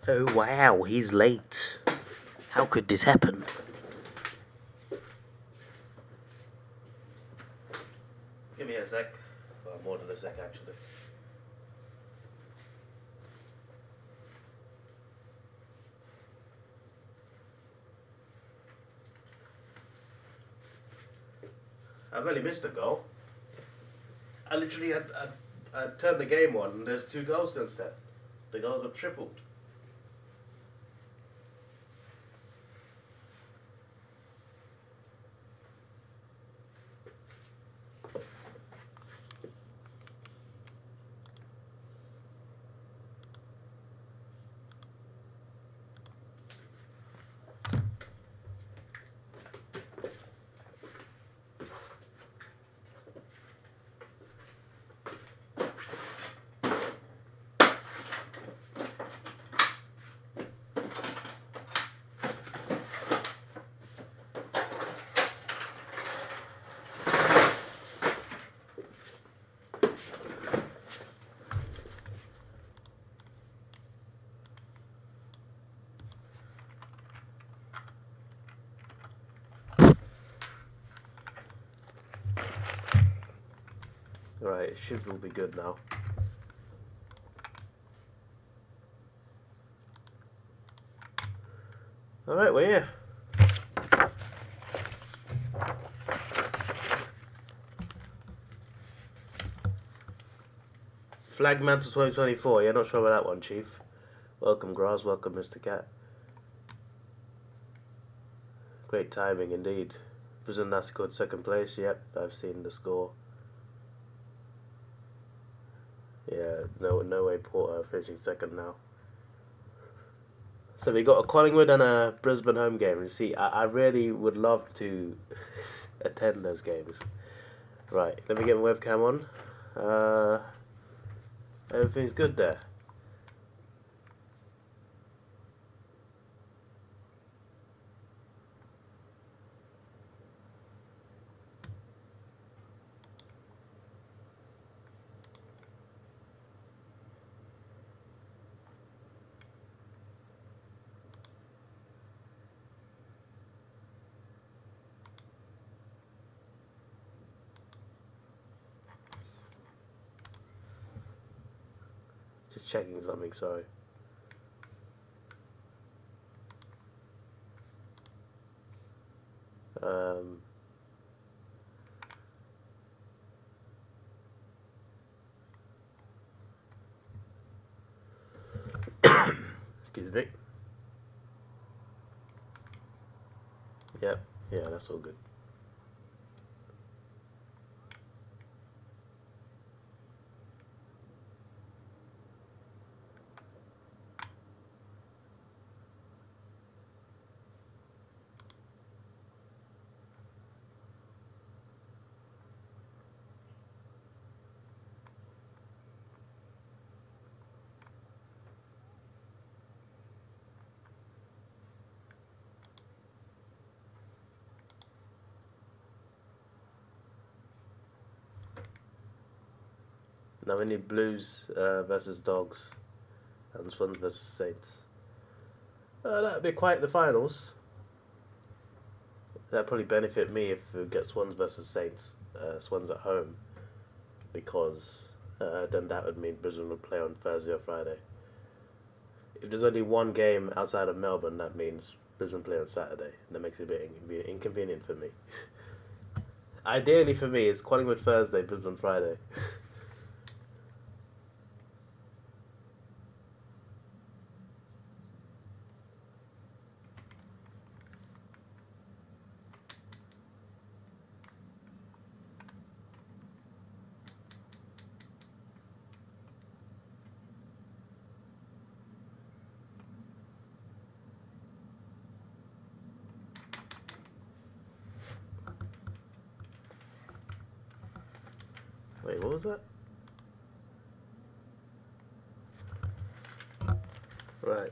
Oh wow, he's late. How could this happen? Give me a sec. Well, more than a sec actually. I've only missed a goal. I literally had turned the game on and there's 2 goals since then. The goals have tripled. Right, it should all be good now. Alright, we're here. Flag Mantle 2024, you're not sure about that one, Chief. Welcome, Graz, welcome, Mr. Cat. Great timing indeed. Brazil scored 2nd place, yep, I've seen the score. Yeah, no way Porter are finishing 2nd now. So we got a Collingwood and a Brisbane home game. You see, I really would love to attend those games. Right, let me get my webcam on. Everything's good there. Just checking something, sorry. Excuse me. Yep, yeah, that's all good. Now we need Blues versus Dogs and Swans versus Saints. That would be quite the finals. That'd probably benefit me if we get Swans versus Saints. Swans at home, because then that would mean Brisbane would play on Thursday or Friday. If there's only one game outside of Melbourne, that means Brisbane play on Saturday. And that makes it a bit inconvenient for me. Ideally for me, it's Collingwood Thursday, Brisbane Friday. Wait, what was that? Right.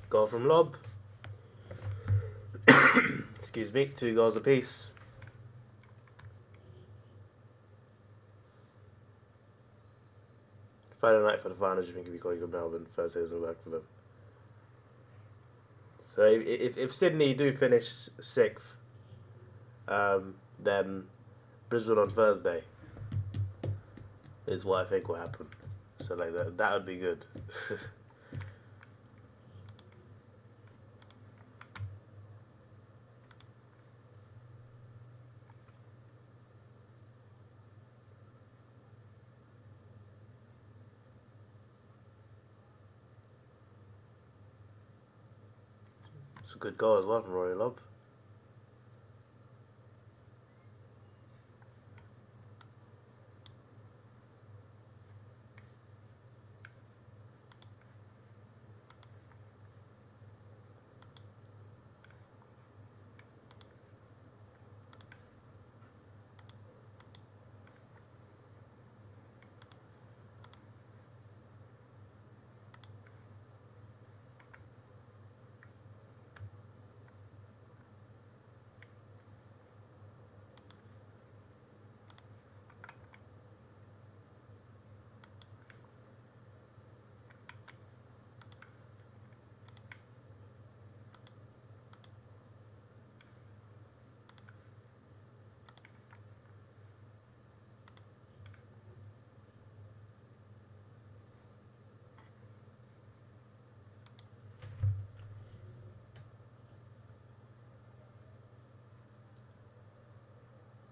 Goal from lob. Excuse me, 2 goals apiece. Friday night for the finals, you think if you got to Melbourne, Thursday doesn't work for them. So if Sydney do finish 6th, then Brisbane on Thursday is what I think will happen. So like that would be good. It's a good goal as well from Rory Lobb.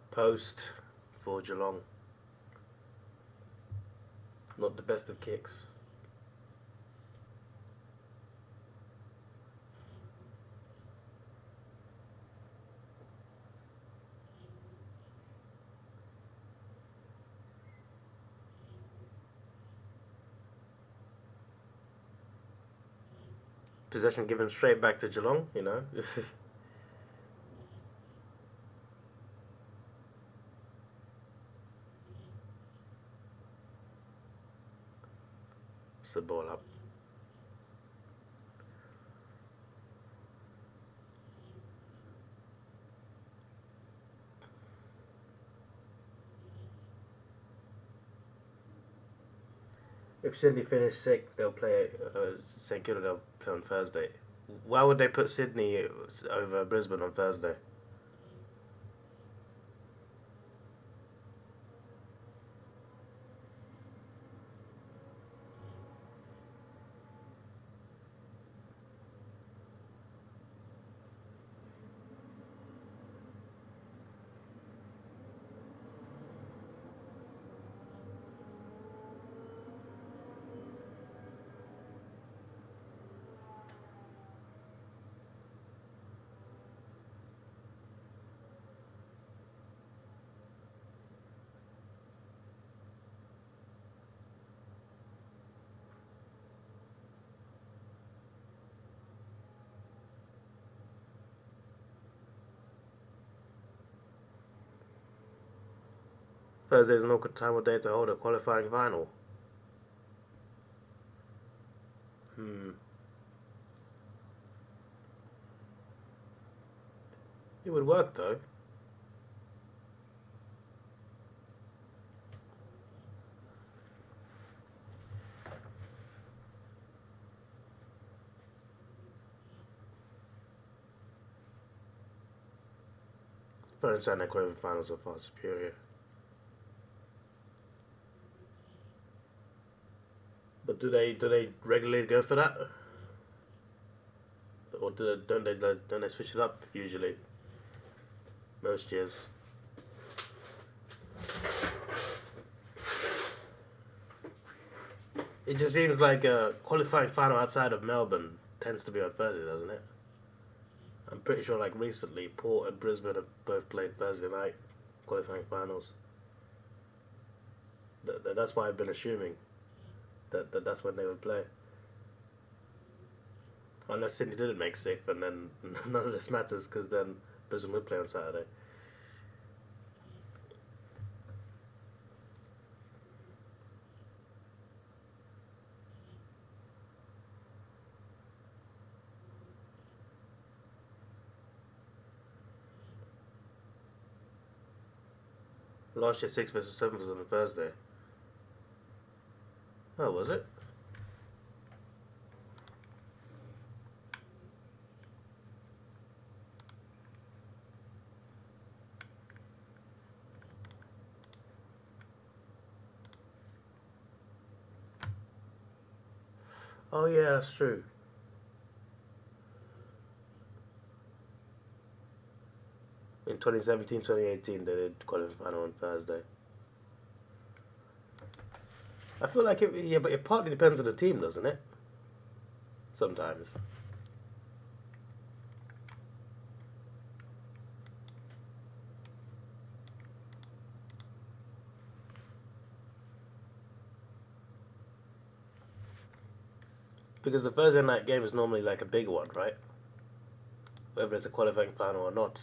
Post for Geelong. Not the best of kicks. Possession given straight back to Geelong, you know. It's the ball up. If Sydney finish 6th, they'll play St Kilda. They'll play on Thursday. Why would they put Sydney over Brisbane on Thursday? Thursday's an awkward time of day to hold a qualifying final. It would work though. First and quarterfinals are far superior. But do they regularly go for that, or don't they switch it up usually? Most years. It just seems like a qualifying final outside of Melbourne tends to be on Thursday, doesn't it? I'm pretty sure like recently Port and Brisbane have both played Thursday night qualifying finals. That's why I've been assuming that's when they would play. Unless Sydney didn't make 6th, and then none of this matters because then Brisbane would play on Saturday. Last year 6 versus 7 was on a Thursday. Oh, was it? Oh yeah, that's true. In 2017, 2018, they did qualifying final on Thursday. I feel like yeah, but it partly depends on the team, doesn't it? Sometimes. Because the Thursday night game is normally like a big one, right? Whether it's a qualifying final or not.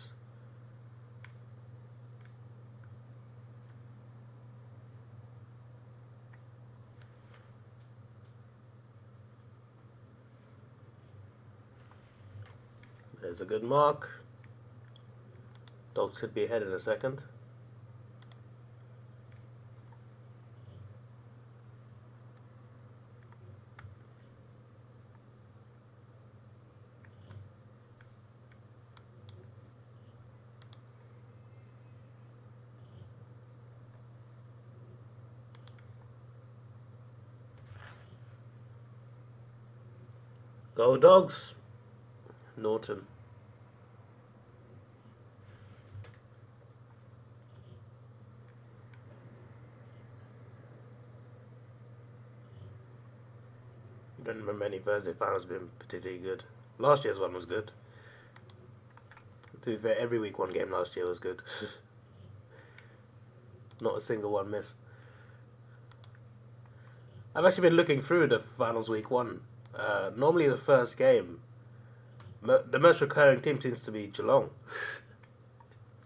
There's a good mark. Dogs should be ahead in a second. Go Dogs! Norton. I don't remember any Thursday finals being particularly good. Last year's one was good. To be fair, every week one game last year was good. Not a single one missed. I've actually been looking through the finals week one. Normally the first game, the most recurring team seems to be Geelong.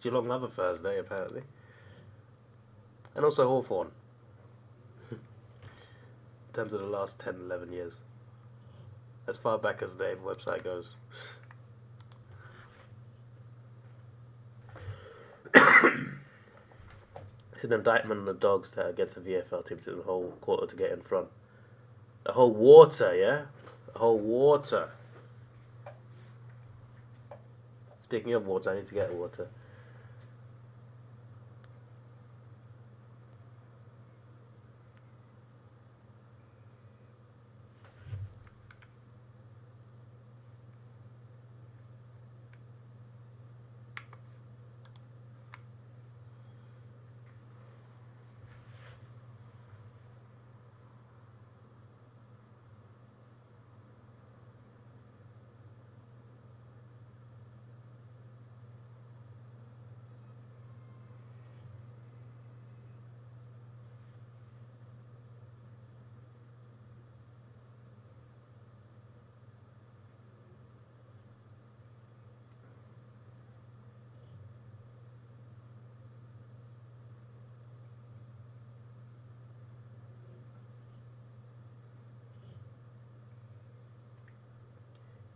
Geelong love a Thursday apparently. And also Hawthorn. In terms of the last 10, 11 years. As far back as the website goes. It's an indictment on the Dogs that gets the VFL team to the whole quarter to get in front. The whole water, yeah? The whole water. Speaking of water, I need to get water.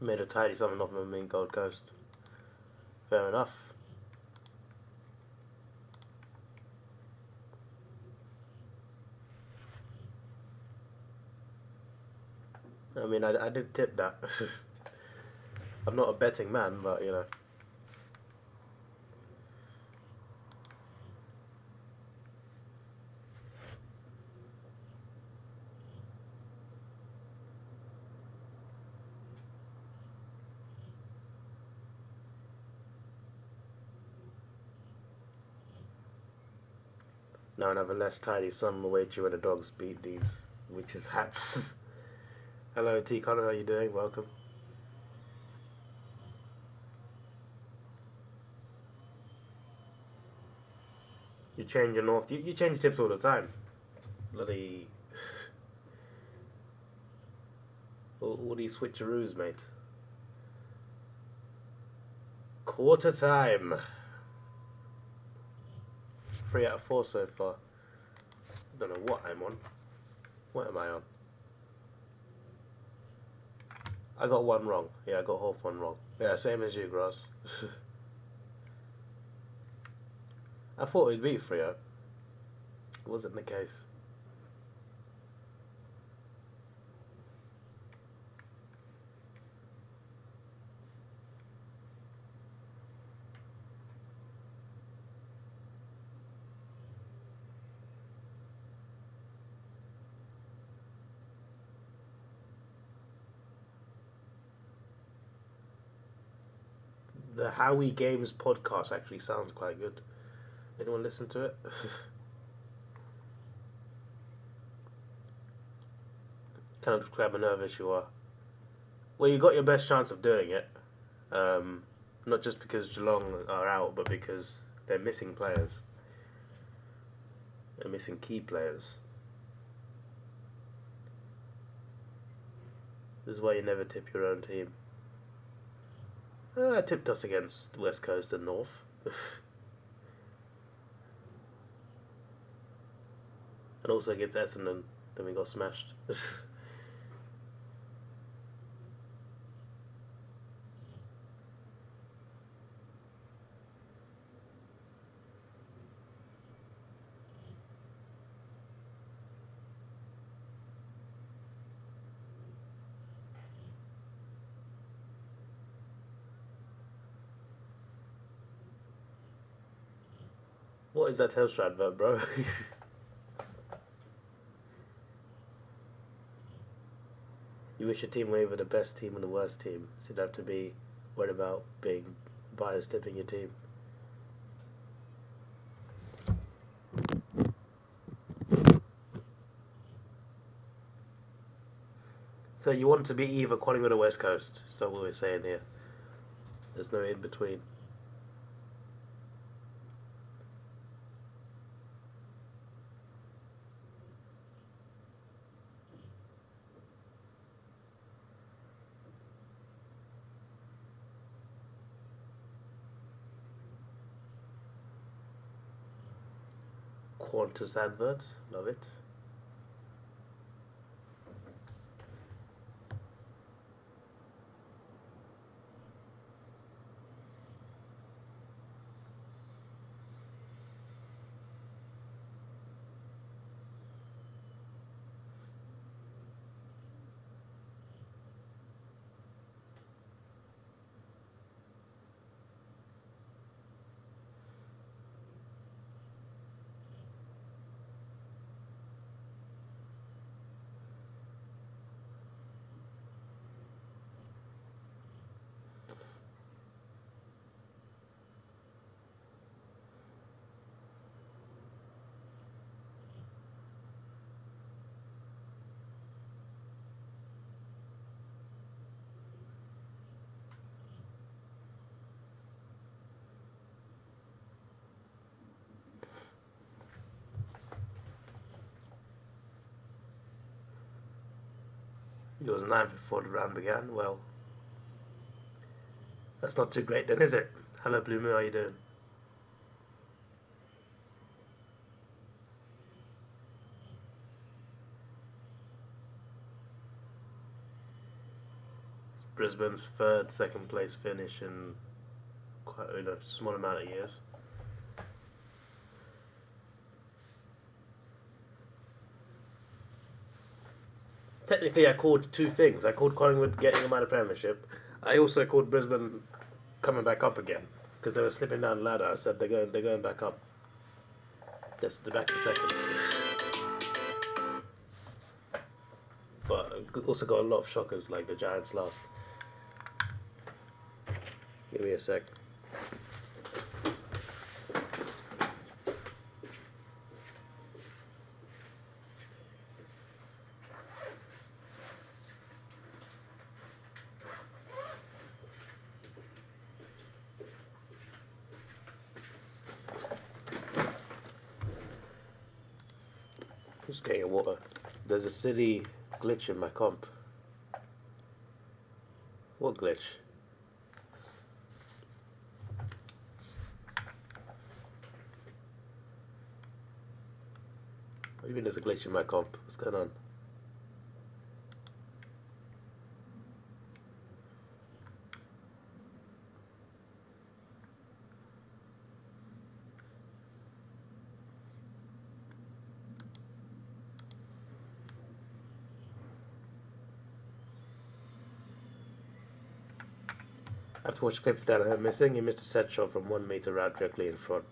Made a tidy something off them in Gold Coast. Fair enough. I mean, I did tip that. I'm not a betting man, but you know. Now another less tidy sum awaits you when the Dogs beat these witches' hats. Hello T. Connor, how are you doing? Welcome. You change your north. You change tips all the time. Bloody all these switcheroos, mate. Quarter time. 3 out of 4 so far. I don't know what I'm on. What am I on? I got one wrong. Yeah, I got half one wrong. Yeah, same as you, Gross. I thought it'd be 3-0. wasn't the case. The Howie Games podcast actually sounds quite good. Anyone listen to it? Kind of describe how nervous you are. Well, you got your best chance of doing it. Not just because Geelong are out, but because they're missing players. They're missing key players. This is why you never tip your own team. I tipped us against West Coast and North. And also against Essendon. Then we got smashed. What is that Telstra advert, bro? You wish your team were either the best team or the worst team, so you'd have to be worried about being biased tipping your team. So you want to be either Collingwood or West Coast, is that what we're saying here? There's no in between. Qantas adverts, love it. It was 9 before the round began. Well, that's not too great then, is it? Hello, Blue Moon, how you doing? It's Brisbane's second place finish in quite a small amount of years. Technically, I called two things. I called Collingwood getting them out of Premiership. I also called Brisbane coming back up again because they were slipping down the ladder. I said they're going back up. They're back in second. But also got a lot of shockers like the Giants last. Give me a sec. Just getting water. There's a silly glitch in my comp. What glitch? What do you mean there's a glitch in my comp? What's going on? After watching clip of Danaher missing, he missed a set shot from 1 meter out directly in front.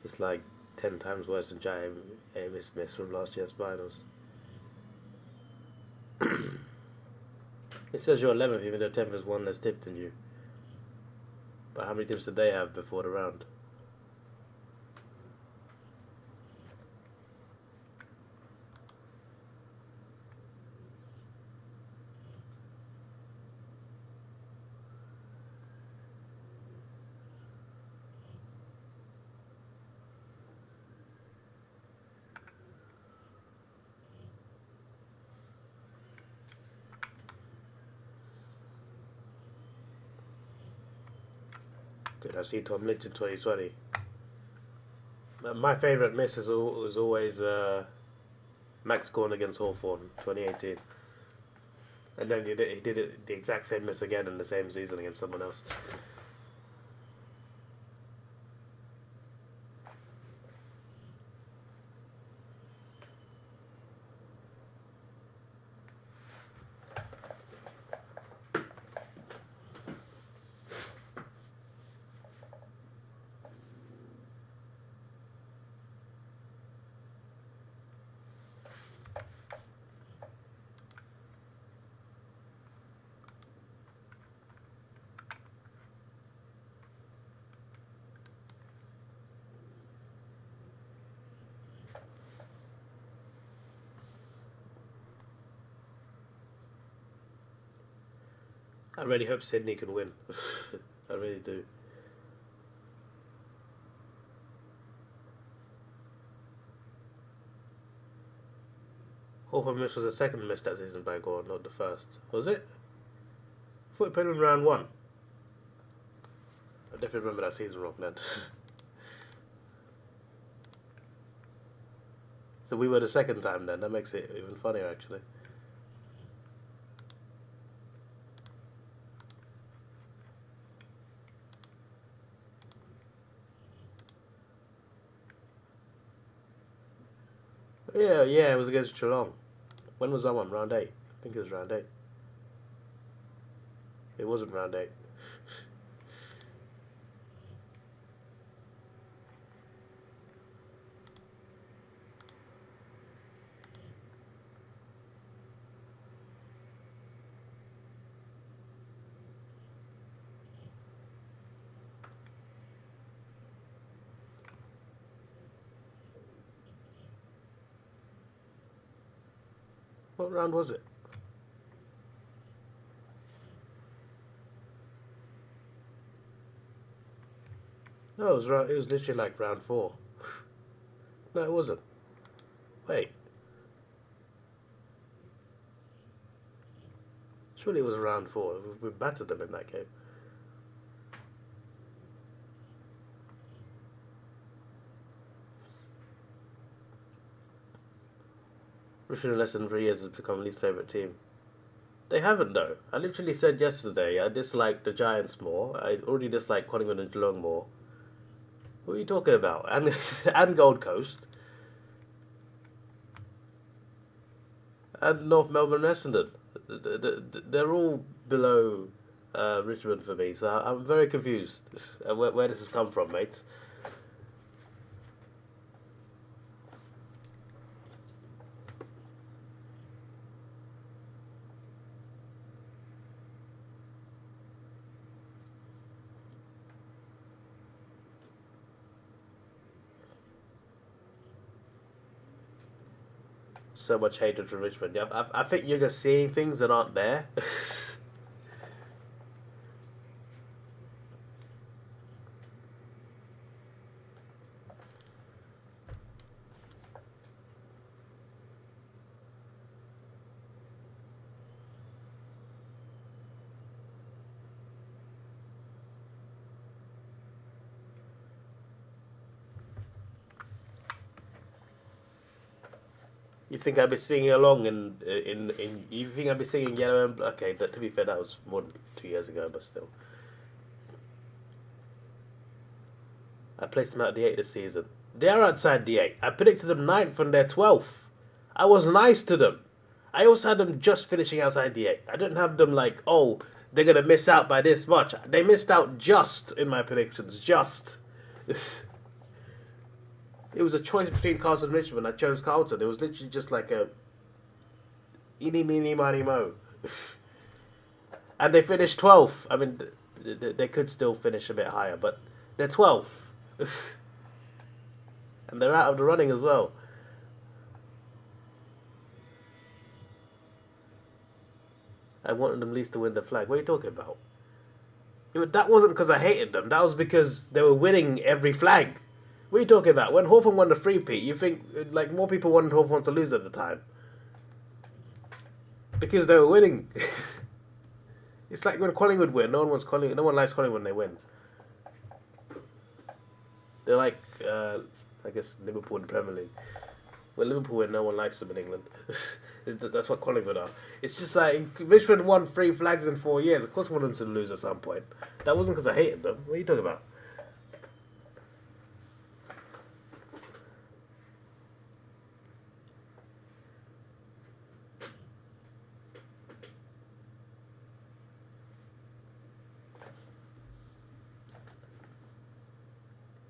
It's like 10 times worse than Jai Amos missed from last year's finals. It says you're 11th, even though 10th is one less tip than you. But how many tips did they have before the round? Did I see Tom Lynch in 2020? My favourite miss is always Max Corn against Hawthorn 2018. And then he did it, the exact same miss again in the same season against someone else. I really hope Sydney can win. I really do. Hawthorn miss was the second miss that season by Gore, not the first. Was it? I thought we played him in round 1. I definitely remember that season wrong then. So we were the second time then. That makes it even funnier actually. Yeah, it was against Geelong. When was that one? Round 8? I think it was round 8. It wasn't round 8. What round was it? No, it was literally like round 4. No, it wasn't. Wait. Surely it was round 4. We battered them in that game. Richmond in less than 3 years has become least favourite team. They haven't though. I literally said yesterday I dislike the Giants more. I already dislike Collingwood and Geelong more. What are you talking about? And and Gold Coast. And North Melbourne and Essendon. They're all below Richmond for me, so I'm very confused. Where this has come from, mate. So much hatred for Richmond. I think you're just seeing things that aren't there. You think I'd be singing along in you think I'd be singing Yellow and Blue? Okay, to be fair, that was more than 2 years ago, but still. I placed them out the 8 this season. They are outside the 8. I predicted them 9th and they're 12th. I was nice to them. I also had them just finishing outside the 8. I didn't have them like, oh, they're going to miss out by this much. They missed out just, in my predictions, just. It was a choice between Carlton and Richmond. I chose Carlton. It was literally just like a eeny, meeny, miny, mo. And they finished 12th. I mean, they could still finish a bit higher, but they're 12th. And they're out of the running as well. I wanted them least to win the flag. What are you talking about? That wasn't because I hated them. That was because they were winning every flag. What are you talking about? When Hawthorn won the three-peat, you think like more people wanted Hawthorn to lose at the time because they were winning. It's like when Collingwood win. No one likes Collingwood when they win. They're like, I guess Liverpool in the Premier League. When Liverpool win, no one likes them in England. That's what Collingwood are. It's just like Richmond won 3 flags in 4 years. Of course, I wanted them to lose at some point. That wasn't because I hated them. What are you talking about?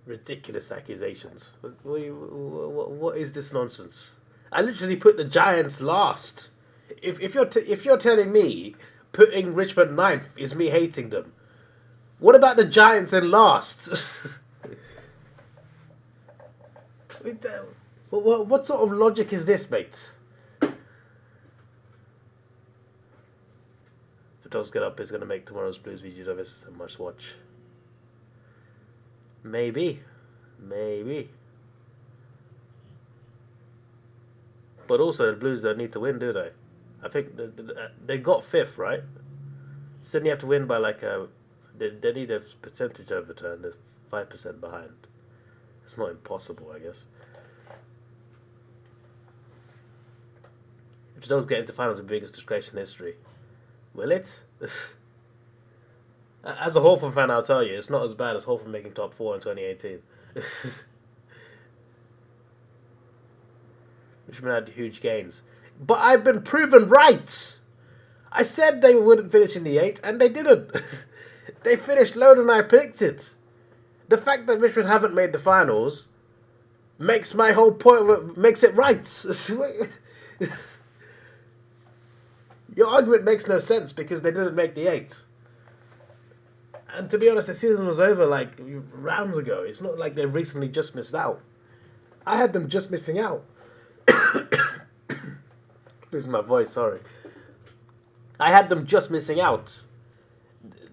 Ridiculous accusations. What is this nonsense? I literally put the Giants last. If you're telling me putting Richmond 9th is me hating them, what about the Giants in last? What sort of logic is this, mate? The Dogs Get Up is going to make tomorrow's Blues video a must watch. Maybe. But also, the Blues don't need to win, do they? I think they got 5th, right? So then you have to win by like they need a percentage overturn. They're 5% behind. It's not impossible, I guess. If the Dogs get into finals, the biggest disgrace in history. Will it? As a Hawthorn fan, I'll tell you, it's not as bad as Hawthorn making top 4 in 2018. Richmond had huge gains. But I've been proven right! I said they wouldn't finish in the 8, and they didn't. They finished lower than I predicted. The fact that Richmond haven't made the finals makes my whole point, makes it right. Your argument makes no sense because they didn't make the 8. And to be honest, the season was over like rounds ago. It's not like they've recently just missed out. I had them just missing out. Losing my voice, sorry. I had them just missing out.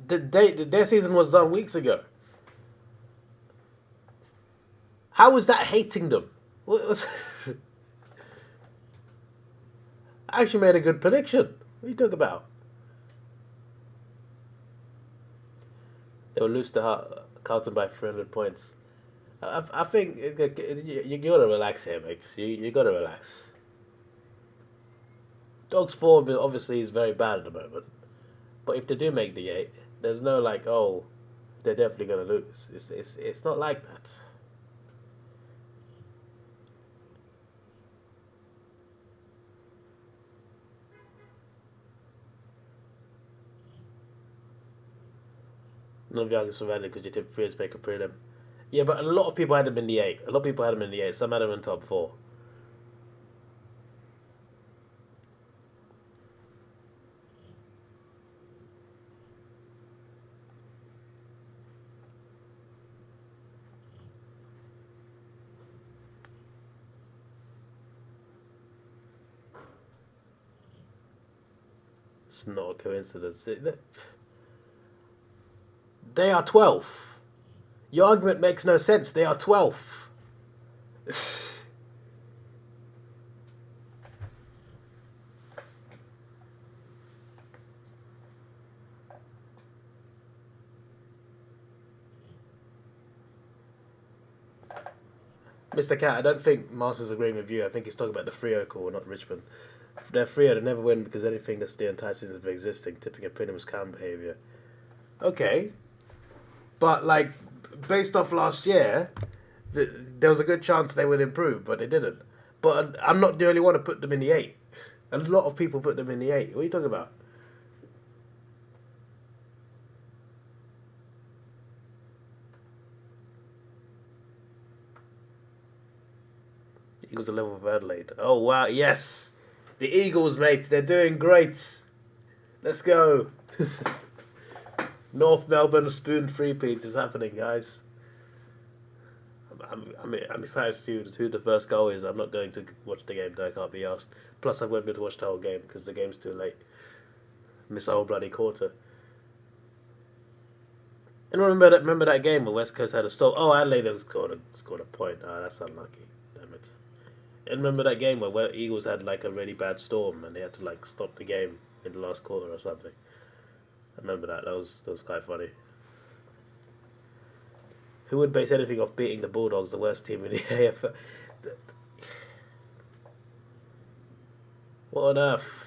Their season was done weeks ago. How was that hating them? I actually made a good prediction. What are you talking about? They will lose to Carlton by 300 points. I think you gotta relax here, mate. You gotta relax. Dogs' form obviously is very bad at the moment, but if they do make the 8, there's no like, oh, they're definitely gonna lose. It's not like that. None of you arguments were valid because you tipped 3 to make a prelim. Yeah, but a lot of people had them in the 8. A lot of people had them in the 8. Some had them in top 4. It's not a coincidence. They are 12th. Your argument makes no sense. They are 12th. Mr. Cat, I don't think Masters agreeing with you. I think he's talking about the Freo call, not Richmond. They're Freo, they never win because anything that's the entire season of existing. Tipping a pin was calm behaviour. Okay. But, like, based off last year, there was a good chance they would improve, but they didn't. But I'm not the only one to put them in the 8. A lot of people put them in the 8. What are you talking about? Eagles are level with Adelaide. Oh wow, yes, the Eagles, mate. They're doing great. Let's go. North Melbourne spoon three-peat is happening, guys. I'm excited to see who the first goal is. I'm not going to watch the game, though I can't be asked. Plus, I won't be able to watch the whole game because the game's too late. Miss a whole bloody quarter. And remember that game where West Coast had a stop. Oh, Adelaide scored a point. Ah, that's unlucky. Damn it. And remember that game where Eagles had like a really bad storm and they had to like stop the game in the last quarter or something. I remember that. That was quite funny. Who would base anything off beating the Bulldogs, the worst team in the AFL? What on earth?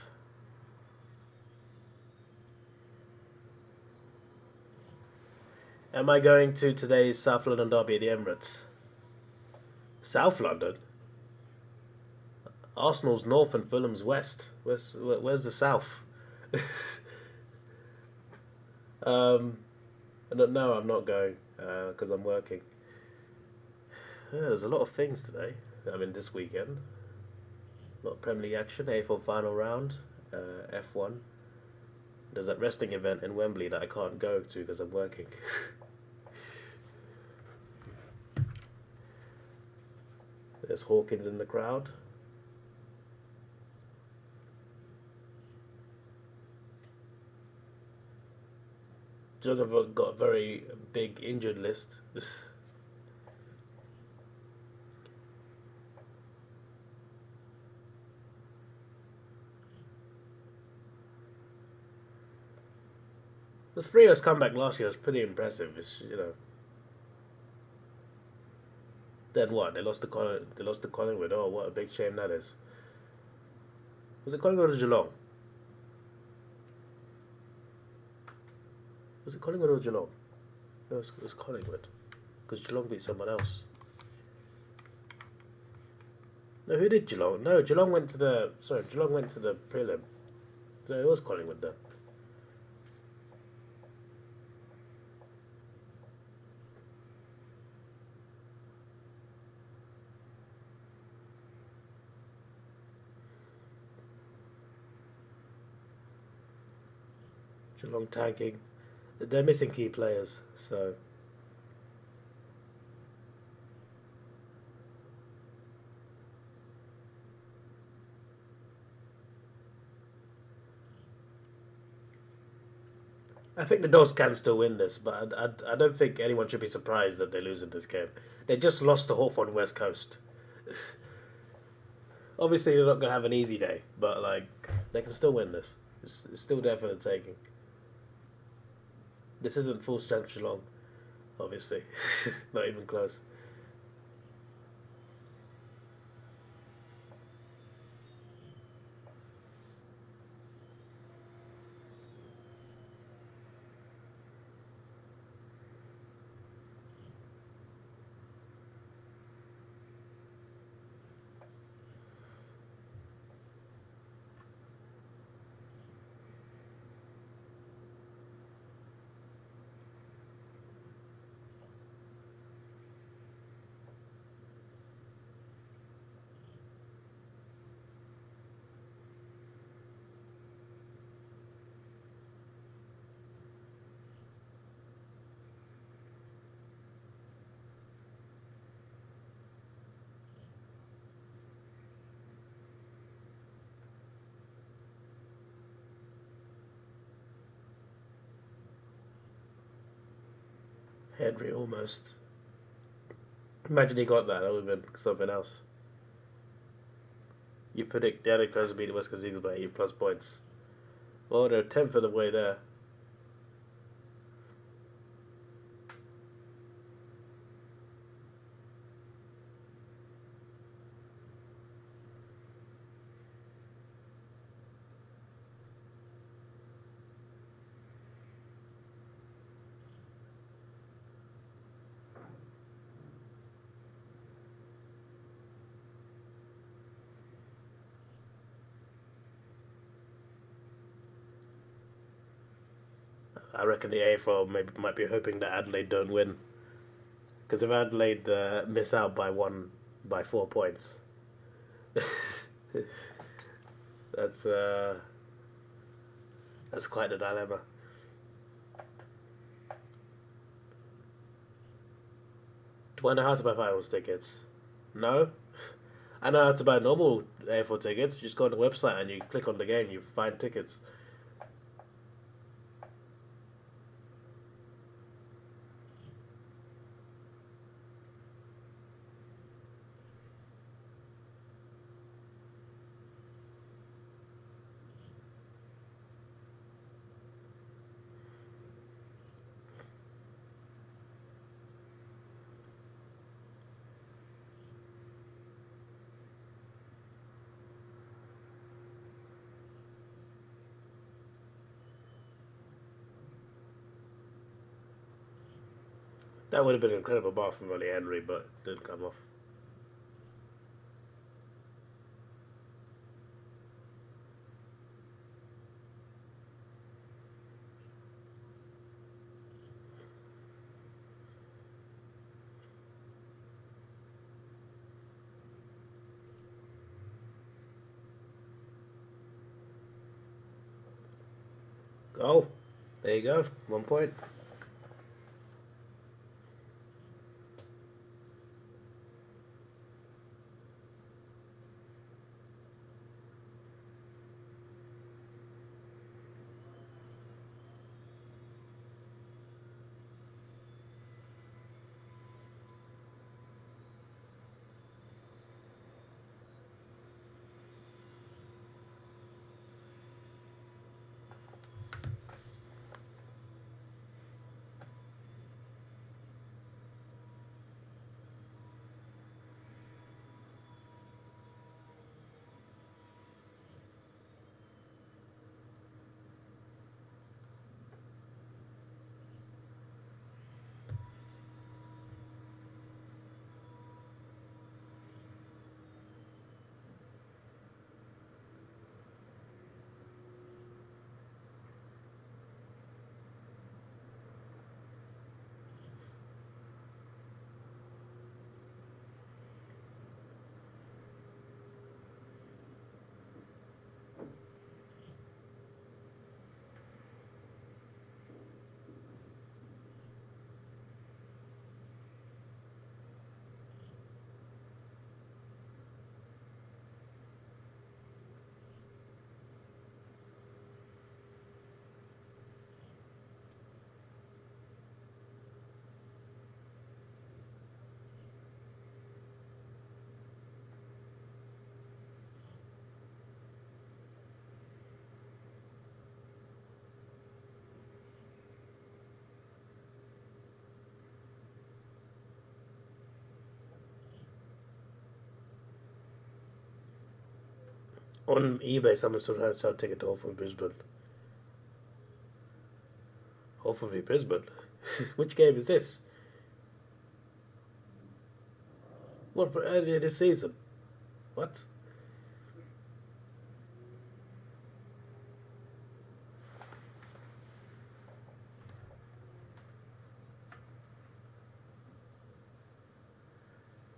Am I going to today's South London derby at the Emirates? South London? Arsenal's north and Fulham's west. Where's the south? No, I'm not going because I'm working. There's a lot of things today. I mean, this weekend. A lot of Premier League action, AFL final round, F1. There's that wrestling event in Wembley that I can't go to because I'm working. There's Hawkins in the crowd. Geelong have got a very big injured list. The Frio's comeback last year was pretty impressive. Then what? They lost to Collingwood. Oh, what a big shame that is. Was it Collingwood or Geelong? Was it Collingwood or Geelong? No, it was Collingwood. Because Geelong beat someone else. No, who did Geelong? No, Geelong went to the prelim. So it was Collingwood then. Geelong tanking. They're missing key players, so. I think the Dogs can still win this, but I don't think anyone should be surprised that they lose in this game. They just lost to Hawthorn West Coast. Obviously, they're not going to have an easy day, but like they can still win this. It's still there for the taking. This isn't full strength Geelong, obviously. Not even close. Henry almost. Imagine he got that. That would have been something else. You predict the Adelaide Crows will beat the West Coast Eagles by 8+ points. Well, they're 10th of the way there. I reckon the AFL might be hoping that Adelaide don't win. Because if Adelaide miss out by 4 points, That's quite a dilemma. Do I know how to buy finals tickets? No. I know how to buy normal AFL tickets. You just go on the website and you click on the game, you find tickets. That would have been an incredible bar from Ronnie Henry, but it didn't come off. Oh, there you go. 1 point. On eBay, someone sold a ticket to Hopeful Brisbane. Hopeful v Brisbane? Which game is this? What, for earlier this season? What?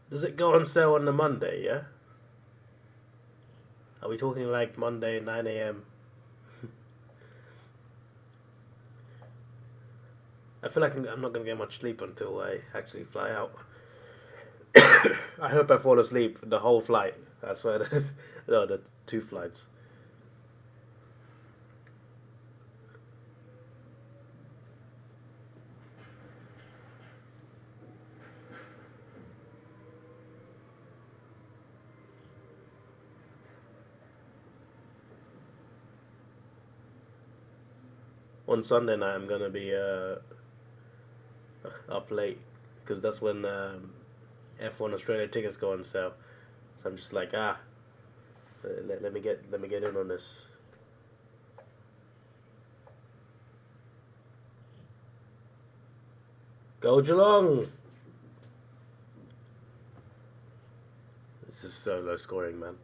Does it go on sale on the Monday, yeah? Are we talking like Monday, 9 a.m.? I feel like I'm not going to get much sleep until I actually fly out. I hope I fall asleep the whole flight. That's where it is. No, the 2 flights. On Sunday night, I'm going to be up late because that's when F1 Australia tickets go on sale. So I'm just like, let me get in on this. Go Geelong! This is so low scoring, man.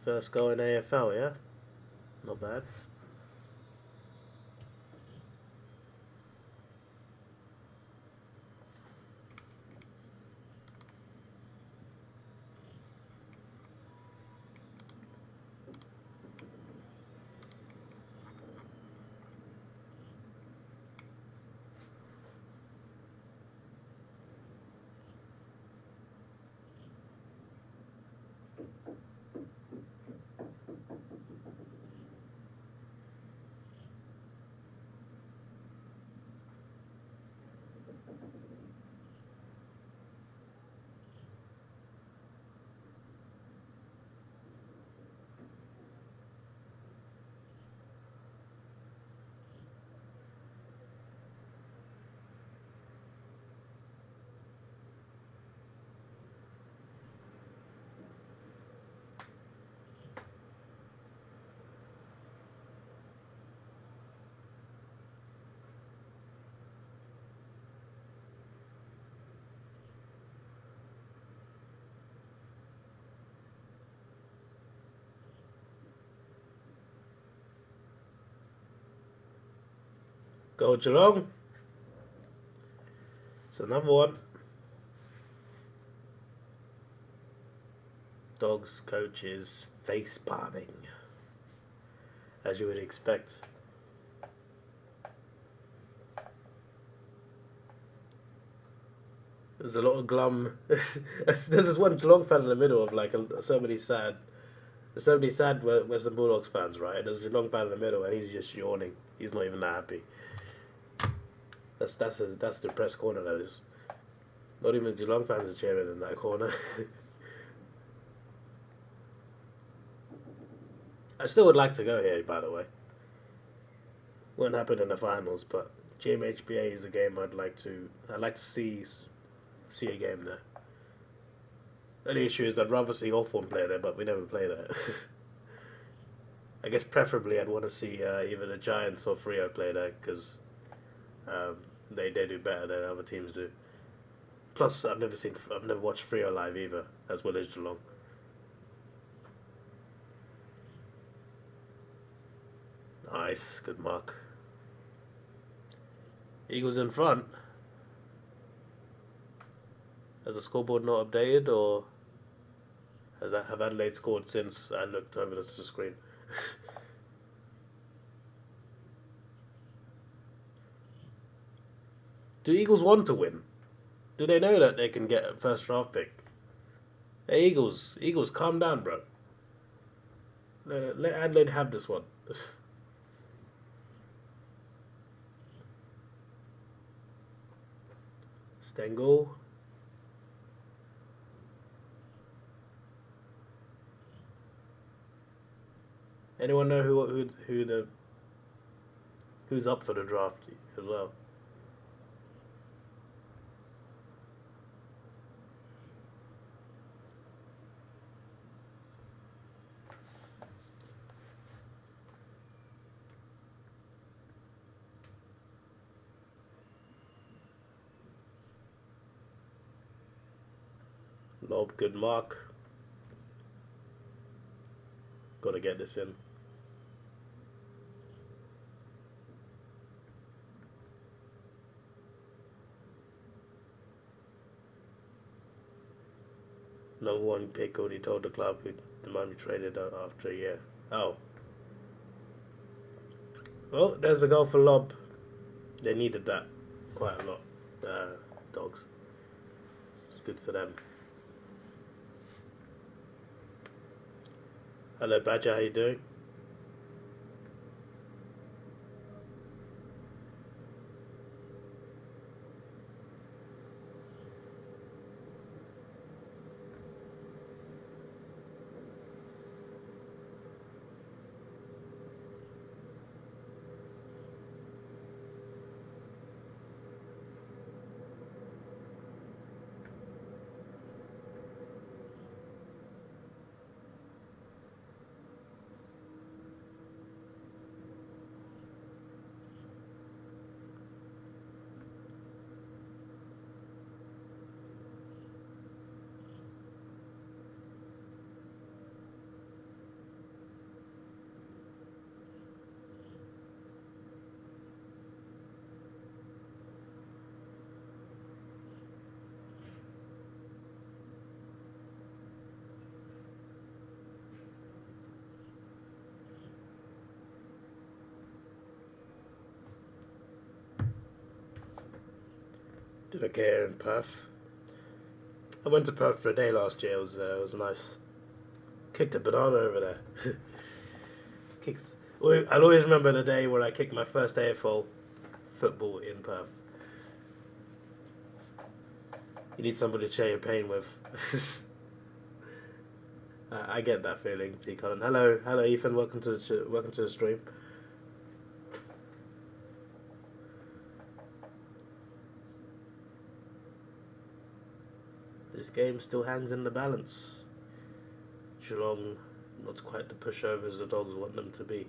First goal in AFL, yeah? Not bad. Go Geelong. It's another one. Dogs coach is face palming, as you would expect. There's a lot of glum. There's this one Geelong fan in the middle of like so many sad Western Bulldogs fans, right? And there's a Geelong fan in the middle, and he's just yawning. He's not even that happy. That's the press corner. That is. Not even Geelong fans are cheering in that corner. I still would like to go here, by the way. Won't happen in the finals, but GMHBA is a game I'd like to see a game there. Only issue is I'd rather see Hawthorn play there, but we never play there. I guess preferably I'd want to see either the Giants or Freo play there, because they do better than other teams do. Plus, I've never watched Freo live either, as well as Geelong. Nice, good mark. Eagles in front. Has the scoreboard not updated, or have Adelaide scored since I looked over the screen? Do Eagles want to win? Do they know that they can get a first draft pick? Hey, Eagles, calm down, bro. Let Adelaide have this one. Stengel. Anyone know who's up for the draft as well? Lob, good mark. Gotta get this in. Number one pick already told the club they might be traded after a year. Oh. Well, there's a goal for Lob. They needed that quite a lot. Dogs. It's good for them. Hello Badger, how you doing? Did okay here in Perth. I went to Perth for a day last year. It was nice. Kicked a banana over there. kicked. I'll always remember the day where I kicked my first AFL football in Perth. You need somebody to share your pain with. I get that feeling, T. Colin. Hello, Ethan. Welcome to the stream. This game still hangs in the balance. Geelong, not quite the pushovers the Dogs want them to be.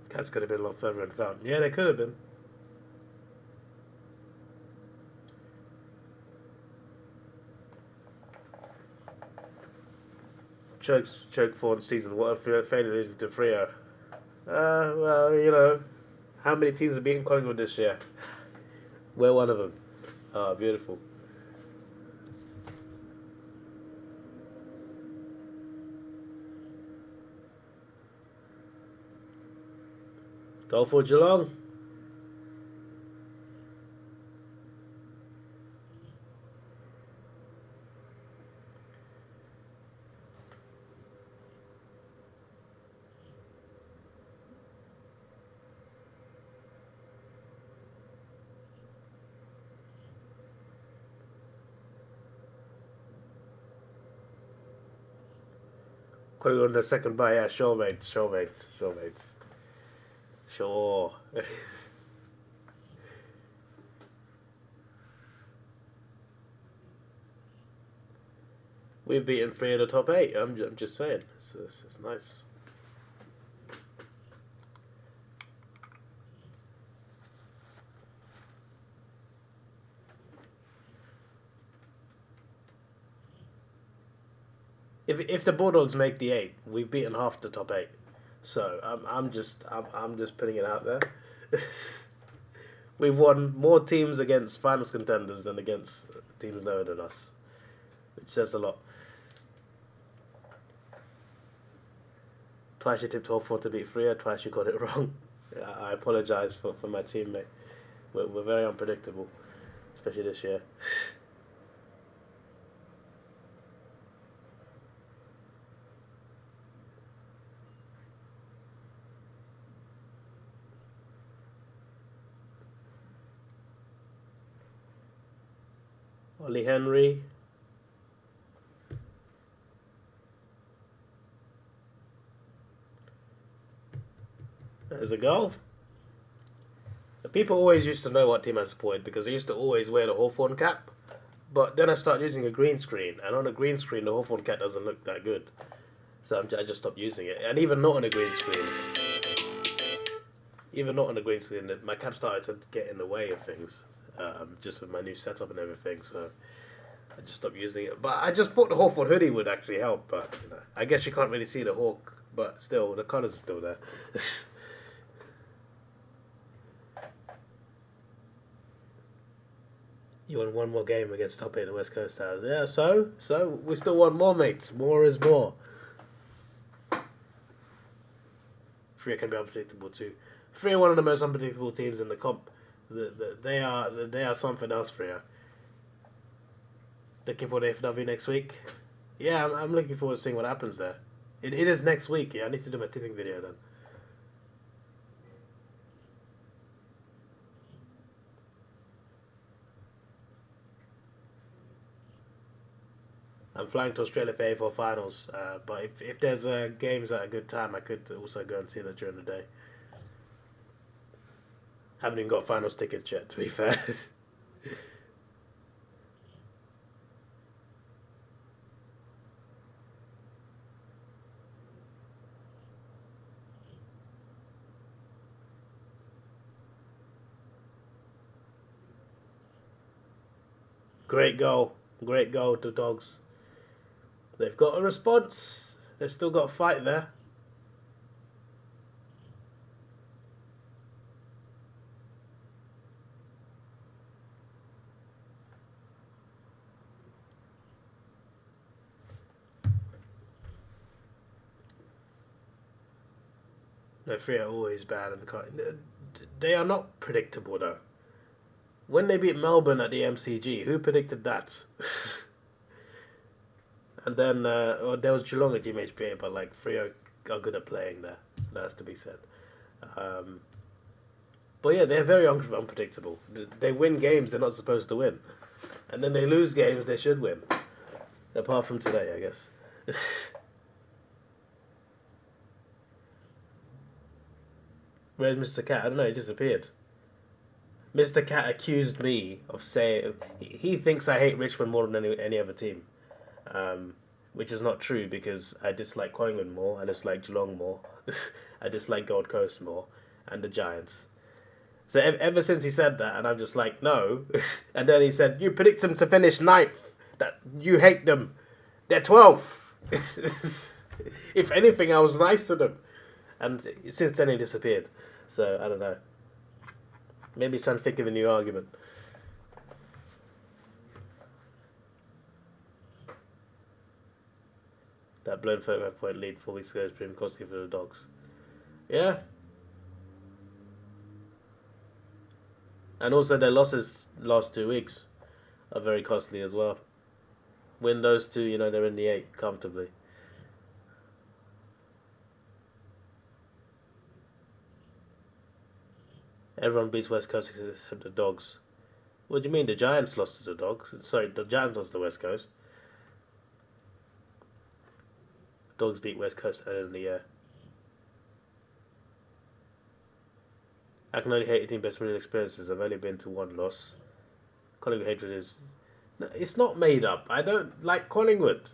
Cats could have been a lot further in Fountain. Yeah, they could have been. Choke for the season. What a failure losing to Freo. Well, you know, how many teams have beaten Collingwood this year? We're one of them. Oh, beautiful. Go for Geelong. Collingwood on the second bye, yeah, sure mates. Sure. We've beaten 3 of the top 8. I'm just saying. It's nice. If the Bulldogs make the 8, we've beaten half the top 8. So I'm just putting it out there. We've won more teams against finals contenders than against teams lower than us, which says a lot. Twice you tipped Hawthorn to beat Freo, twice you got it wrong. I apologise for my teammate. We're very unpredictable, especially this year. Ollie Henry. There's a goal. The people always used to know what team I supported because I used to always wear the Hawthorn cap. But then I started using a green screen, and on a green screen the Hawthorn cap doesn't look that good. So I just stopped using it. And even not on a green screen, my cap started to get in the way of things. Just with my new setup and everything, so I just stopped using it. But I just thought the Hawthorn hoodie would actually help, but you know, I guess you can't really see the hawk, but still, the colours are still there. You won one more game against top 8 the West Coast Towers. Yeah, so we still want more, mates. More is more. Freo can be unpredictable too. Freo are one of the most unpredictable teams in the comp. They are something else, Freo. Looking for the FW next week. Yeah, I'm looking forward to seeing what happens there. It is next week. Yeah, I need to do my tipping video then. I'm flying to Australia for AFL finals, but if there's games at a good time, I could also go and see that during the day. Haven't even got finals tickets yet, to be fair. Great goal to Dogs. They've got a response. They've still got a fight there. The three are always bad, and they are not predictable though. When they beat Melbourne at the MCG, who predicted that? And then there was Geelong at GMHBA, but like Freo are good at playing there. That has to be said. Um, but yeah, they're very unpredictable. They win games they're not supposed to win, and then they lose games they should win. Apart from today, I guess. Where's Mr. Cat? I don't know. He disappeared. Mr. Cat accused me of saying he thinks I hate Richmond more than any other team, which is not true because I dislike Collingwood more, I dislike Geelong more, I dislike Gold Coast more, and the Giants. So ever since he said that, and I'm just like, no. And then he said, you predict them to finish ninth. That you hate them. They're 12th. If anything, I was nice to them. And since then he disappeared. So, I don't know. Maybe he's trying to think of a new argument. That blown 35-point lead 4 weeks ago is pretty costly for the Dogs. Yeah. And also their losses last 2 weeks are very costly as well. Win those two, you know, they're in the 8 comfortably. Everyone beats West Coast except the Dogs. What do you mean? The Giants lost to the Dogs? Sorry, the Giants lost to West Coast. Dogs beat West Coast earlier in the year. I can only hate 18 best real experiences. I've only been to one loss. Collingwood hatred is... No, it's not made up. I don't like Collingwood.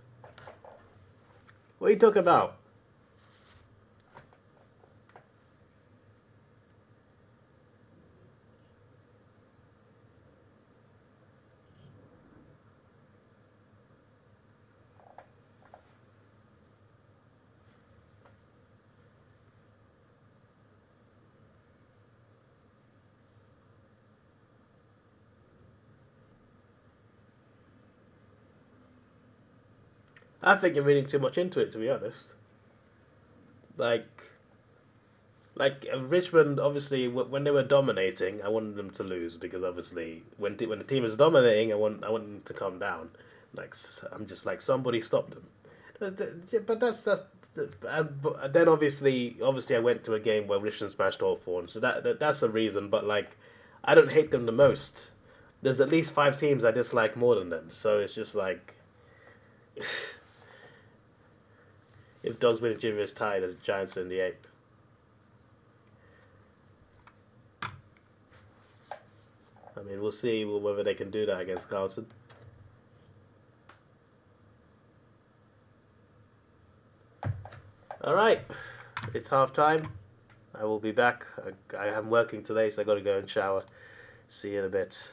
What are you talking about? I think you're reading too much into it, to be honest. Like Richmond, obviously, when they were dominating, I wanted them to lose because obviously, when the team is dominating, I want them to calm down. Like I'm just like somebody stop them. But that's. Then obviously I went to a game where Richmond smashed Hawthorn, so that's a reason. But like, I don't hate them the most. There's at least 5 teams I dislike more than them, so it's just like. If Dogs win a Juniors tie, the Giants are in the 8th. I mean, we'll see whether they can do that against Carlton. Alright, it's half time. I will be back. I am working today, so I got to go and shower. See you in a bit.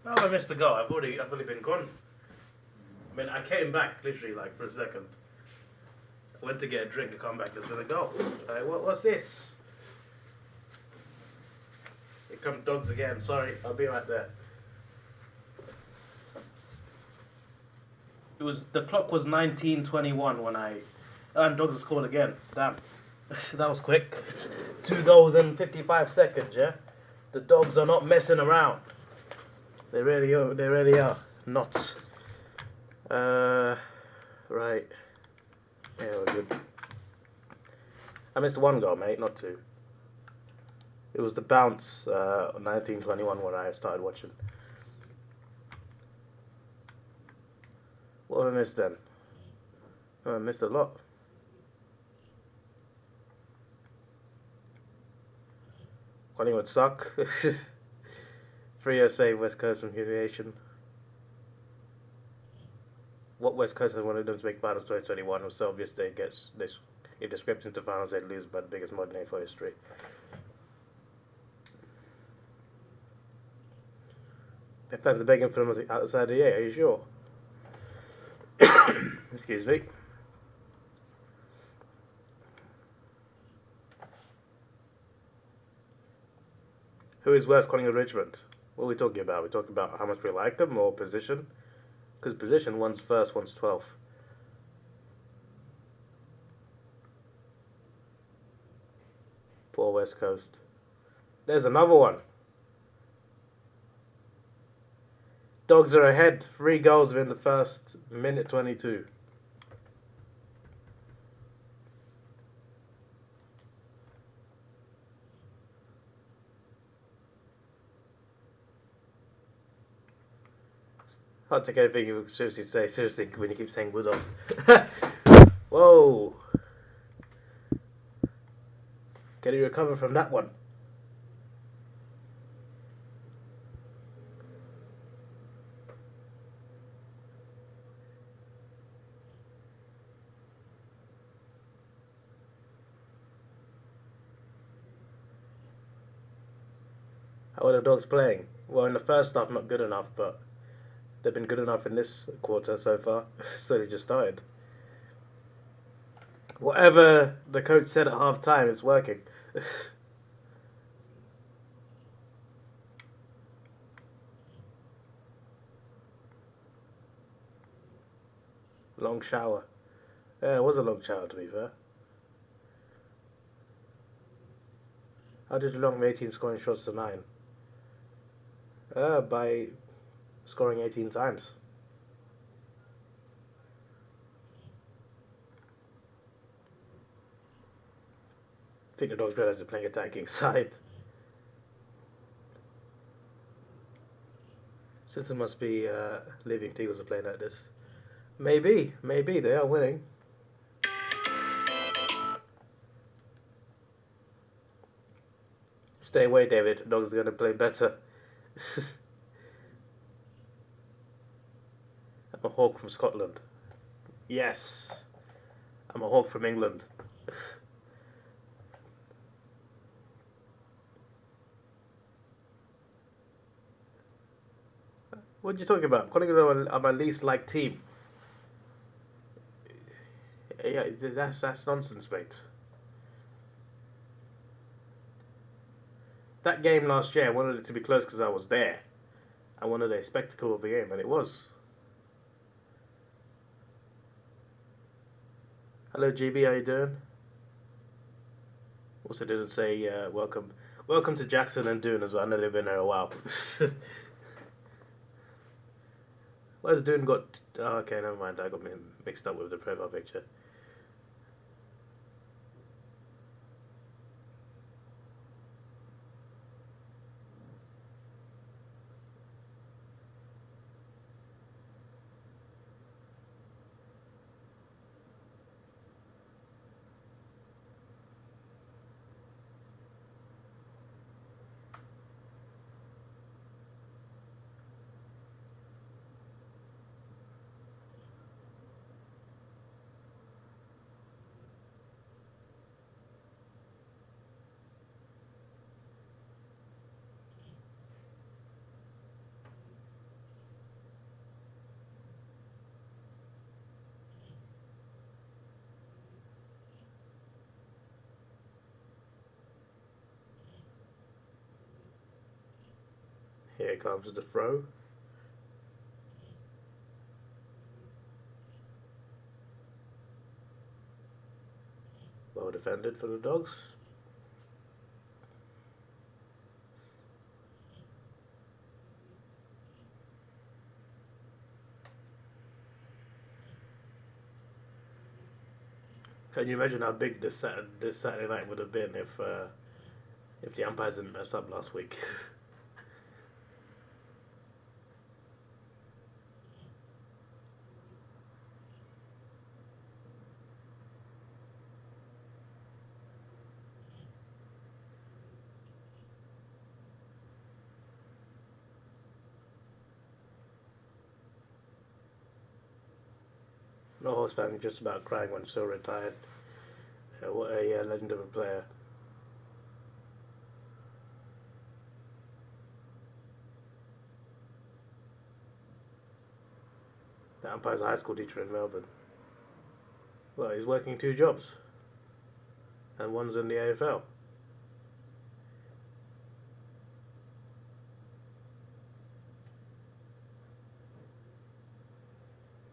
How have I missed the goal? I've already been gone. I mean, I came back literally like for a second. I went to get a drink and come back. There's been a goal. What's this? Here come dogs again. Sorry, I'll be right there. The clock was 19:21 when and dogs scored again. Damn, that was quick. 2 goals in 55 seconds. Yeah, the dogs are not messing around. They really are. They really are not. Right. Yeah, we're good. I missed 1 goal, mate, not 2. It was the bounce, 1921 when I started watching. What have I missed then? Oh, I missed a lot. Collingwood suck. 3-0 save West Coast from humiliation. What West Coast has wanted them to make finals 2021 was so obvious they gets this. If they scraped into finals, they'd lose by the biggest modern AFL history. Their fans are begging for them outside the year. Are you sure? Excuse me. Who is worse, Collingwood or Richmond? What are we talking about? We're talking about how much we like them or position? Because position, one's first, one's 12th. Poor West Coast. There's another one. Dogs are ahead. 3 goals within the first minute 22. Can't take anything you seriously say seriously when you keep saying Bulldogs. Whoa. Can you recover from that one? How are the Dogs playing? Well, in the first half, not good enough, but they've been good enough in this quarter so far. So they just started. Whatever the coach said at half time is working. Long shower. Yeah, it was a long shower to be fair. How did Geelong make 18 scoring shots to 9? By scoring 18 times. I think the Dogs realised they're playing attacking side. System must be leaving Eagles are playing like this. Maybe they are winning. Stay away, David. Dogs are going to play better. I'm a hawk from Scotland. Yes. I'm a hawk from England. What are you talking about? Collingwood are my least liked team. Yeah, that's nonsense, mate. That game last year, I wanted it to be close because I was there. I wanted a spectacle of the game, and it was. Hello, GB, how you doing? Also didn't say welcome. Welcome to Jackson and Dune as well. I know they've been there a while. Where's Dune got... Oh, okay, never mind. I got me mixed up with the profile picture. Here comes the throw. Well defended for the Dogs. Can you imagine how big this Saturday night would have been if the umpires didn't mess up last week? No horse fan just about crying when Sil retired. What a legend of a player. The umpire's a high school teacher in Melbourne. Well, he's working 2 jobs. And one's in the AFL.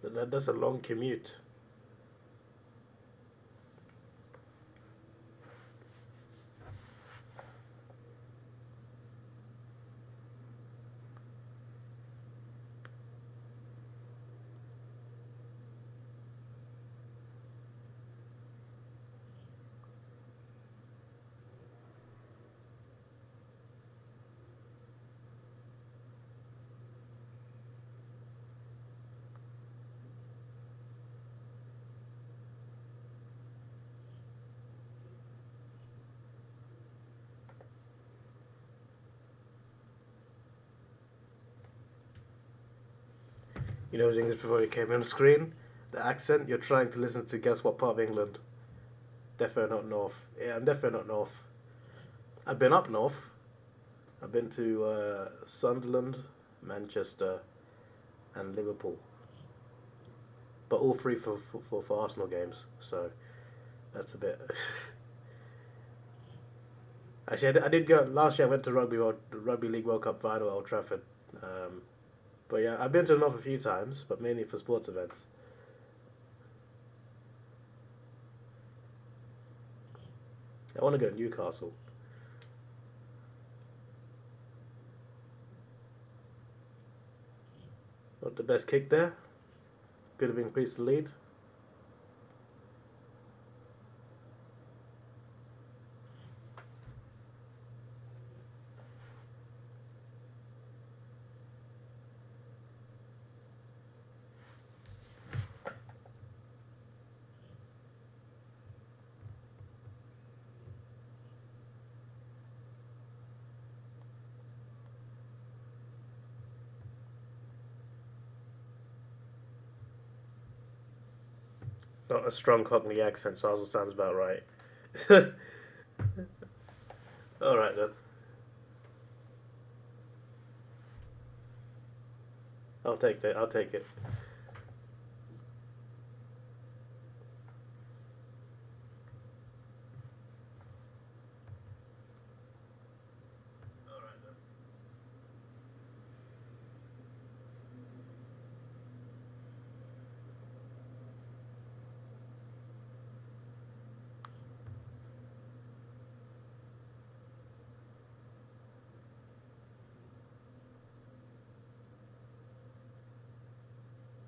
But that's a long commute. You know his English before he came on the screen? The accent, you're trying to listen to guess what part of England. Definitely not north. Yeah, I'm definitely not north. I've been up north. I've been to Sunderland, Manchester, and Liverpool. But all 3 for Arsenal games, so that's a bit... Actually, I did go... Last year I went to Rugby League World Cup final at Old Trafford. But yeah, I've been to the north a few times, but mainly for sports events. I want to go to Newcastle. Not the best kick there. Could have increased the lead. Not a strong Cockney accent, so also sounds about right. Alright then. I'll take it.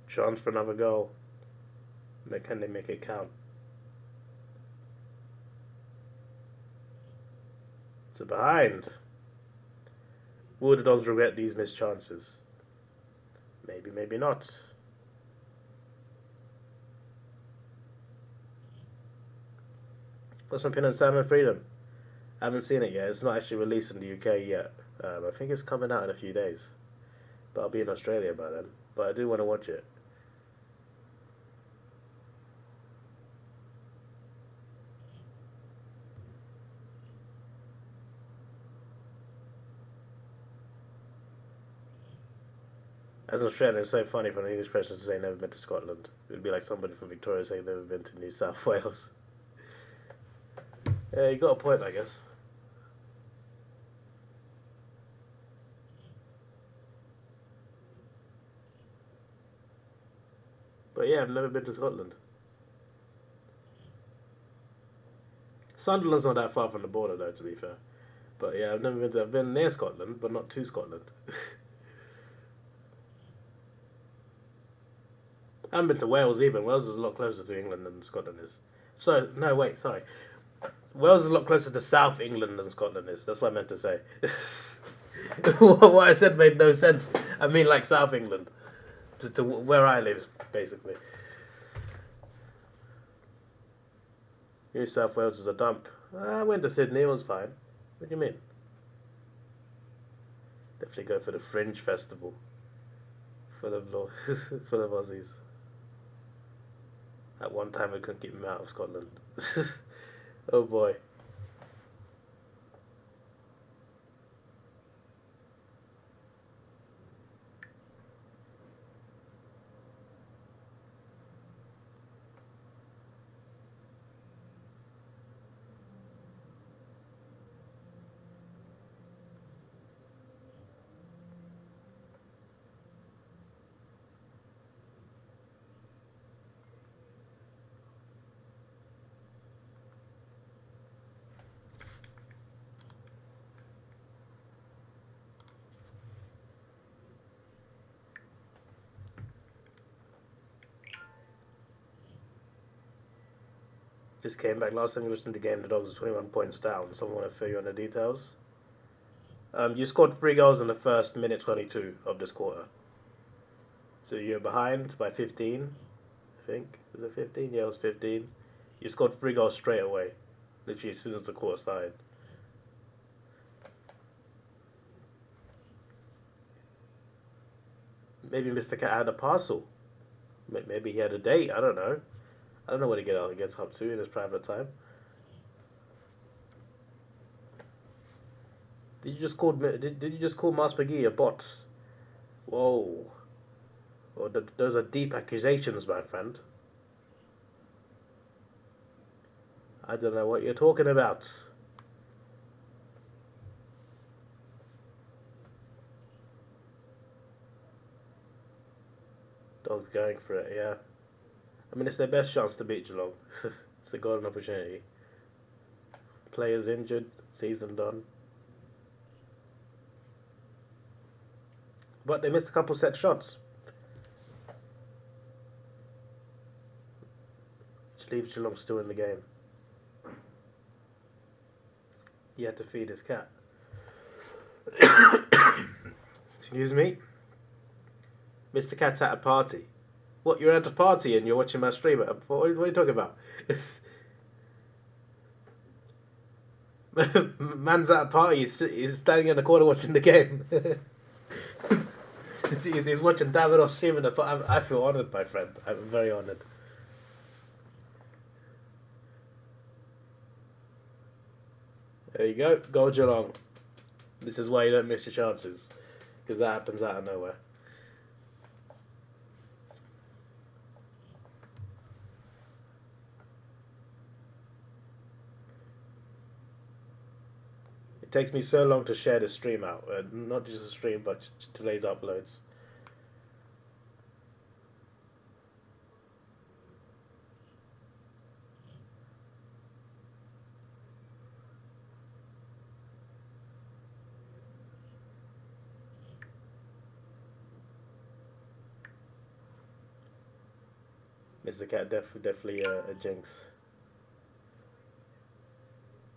Chance for another goal. Can they make it count? It's a behind. Will the Dogs regret these missed chances? Maybe, maybe not. What's my opinion on Salmon Freedom? I haven't seen it yet. It's not actually released in the UK yet. I think it's coming out in a few days. But I'll be in Australia by then. But I do want to watch it. As an Australian, it's so funny for an English person to say never been to Scotland. It would be like somebody from Victoria saying never been to New South Wales. Yeah, you got a point, I guess. But yeah, I've never been to Scotland. Sunderland's not that far from the border, though, to be fair. But yeah, I've never been to. I've been near Scotland, but not to Scotland. I haven't been to Wales even. Wales is a lot closer to England than Scotland is. So no, wait, sorry. Wales is a lot closer to South England than Scotland is. That's what I meant to say. What I said made no sense. I mean, like South England, to where I live, basically. New South Wales is a dump. I went to Sydney. It was fine. What do you mean? Definitely go for the Fringe Festival. For the for the Aussies. At one time, I couldn't keep them out of Scotland. Oh boy. Just came back. Last time you listened to the game, the Dogs were 21 points down. Someone want to fill you in the details? You scored 3 goals in the first minute 22 of this quarter. So you're behind by 15, I think. Was it 15? Yeah, it was 15. You scored 3 goals straight away, literally as soon as the quarter started. Maybe Mr. Cat had a parcel. Maybe he had a date. I don't know. I don't know what he gets up to in his private time. Did you just call Mas McGee a bot? Whoa. Well, those are deep accusations, my friend. I don't know what you're talking about. Dogs going for it, yeah. I mean, it's their best chance to beat Geelong. It's a golden opportunity. Players injured, season done. But they missed a couple set shots, which leaves Geelong still in the game. He had to feed his cat. Excuse me? Mr. Cat's at a party. What, you're at a party and you're watching my stream? What are you talking about? Man's at a party, he's standing in the corner watching the game. He's watching Davidoff streaming. I feel honoured, my friend. I'm very honoured. There you go. Go Geelong. This is why you don't miss your chances. Because that happens out of nowhere. It takes me so long to share the stream out. Not just the stream, but just today's uploads. Mr. Cat definitely a jinx.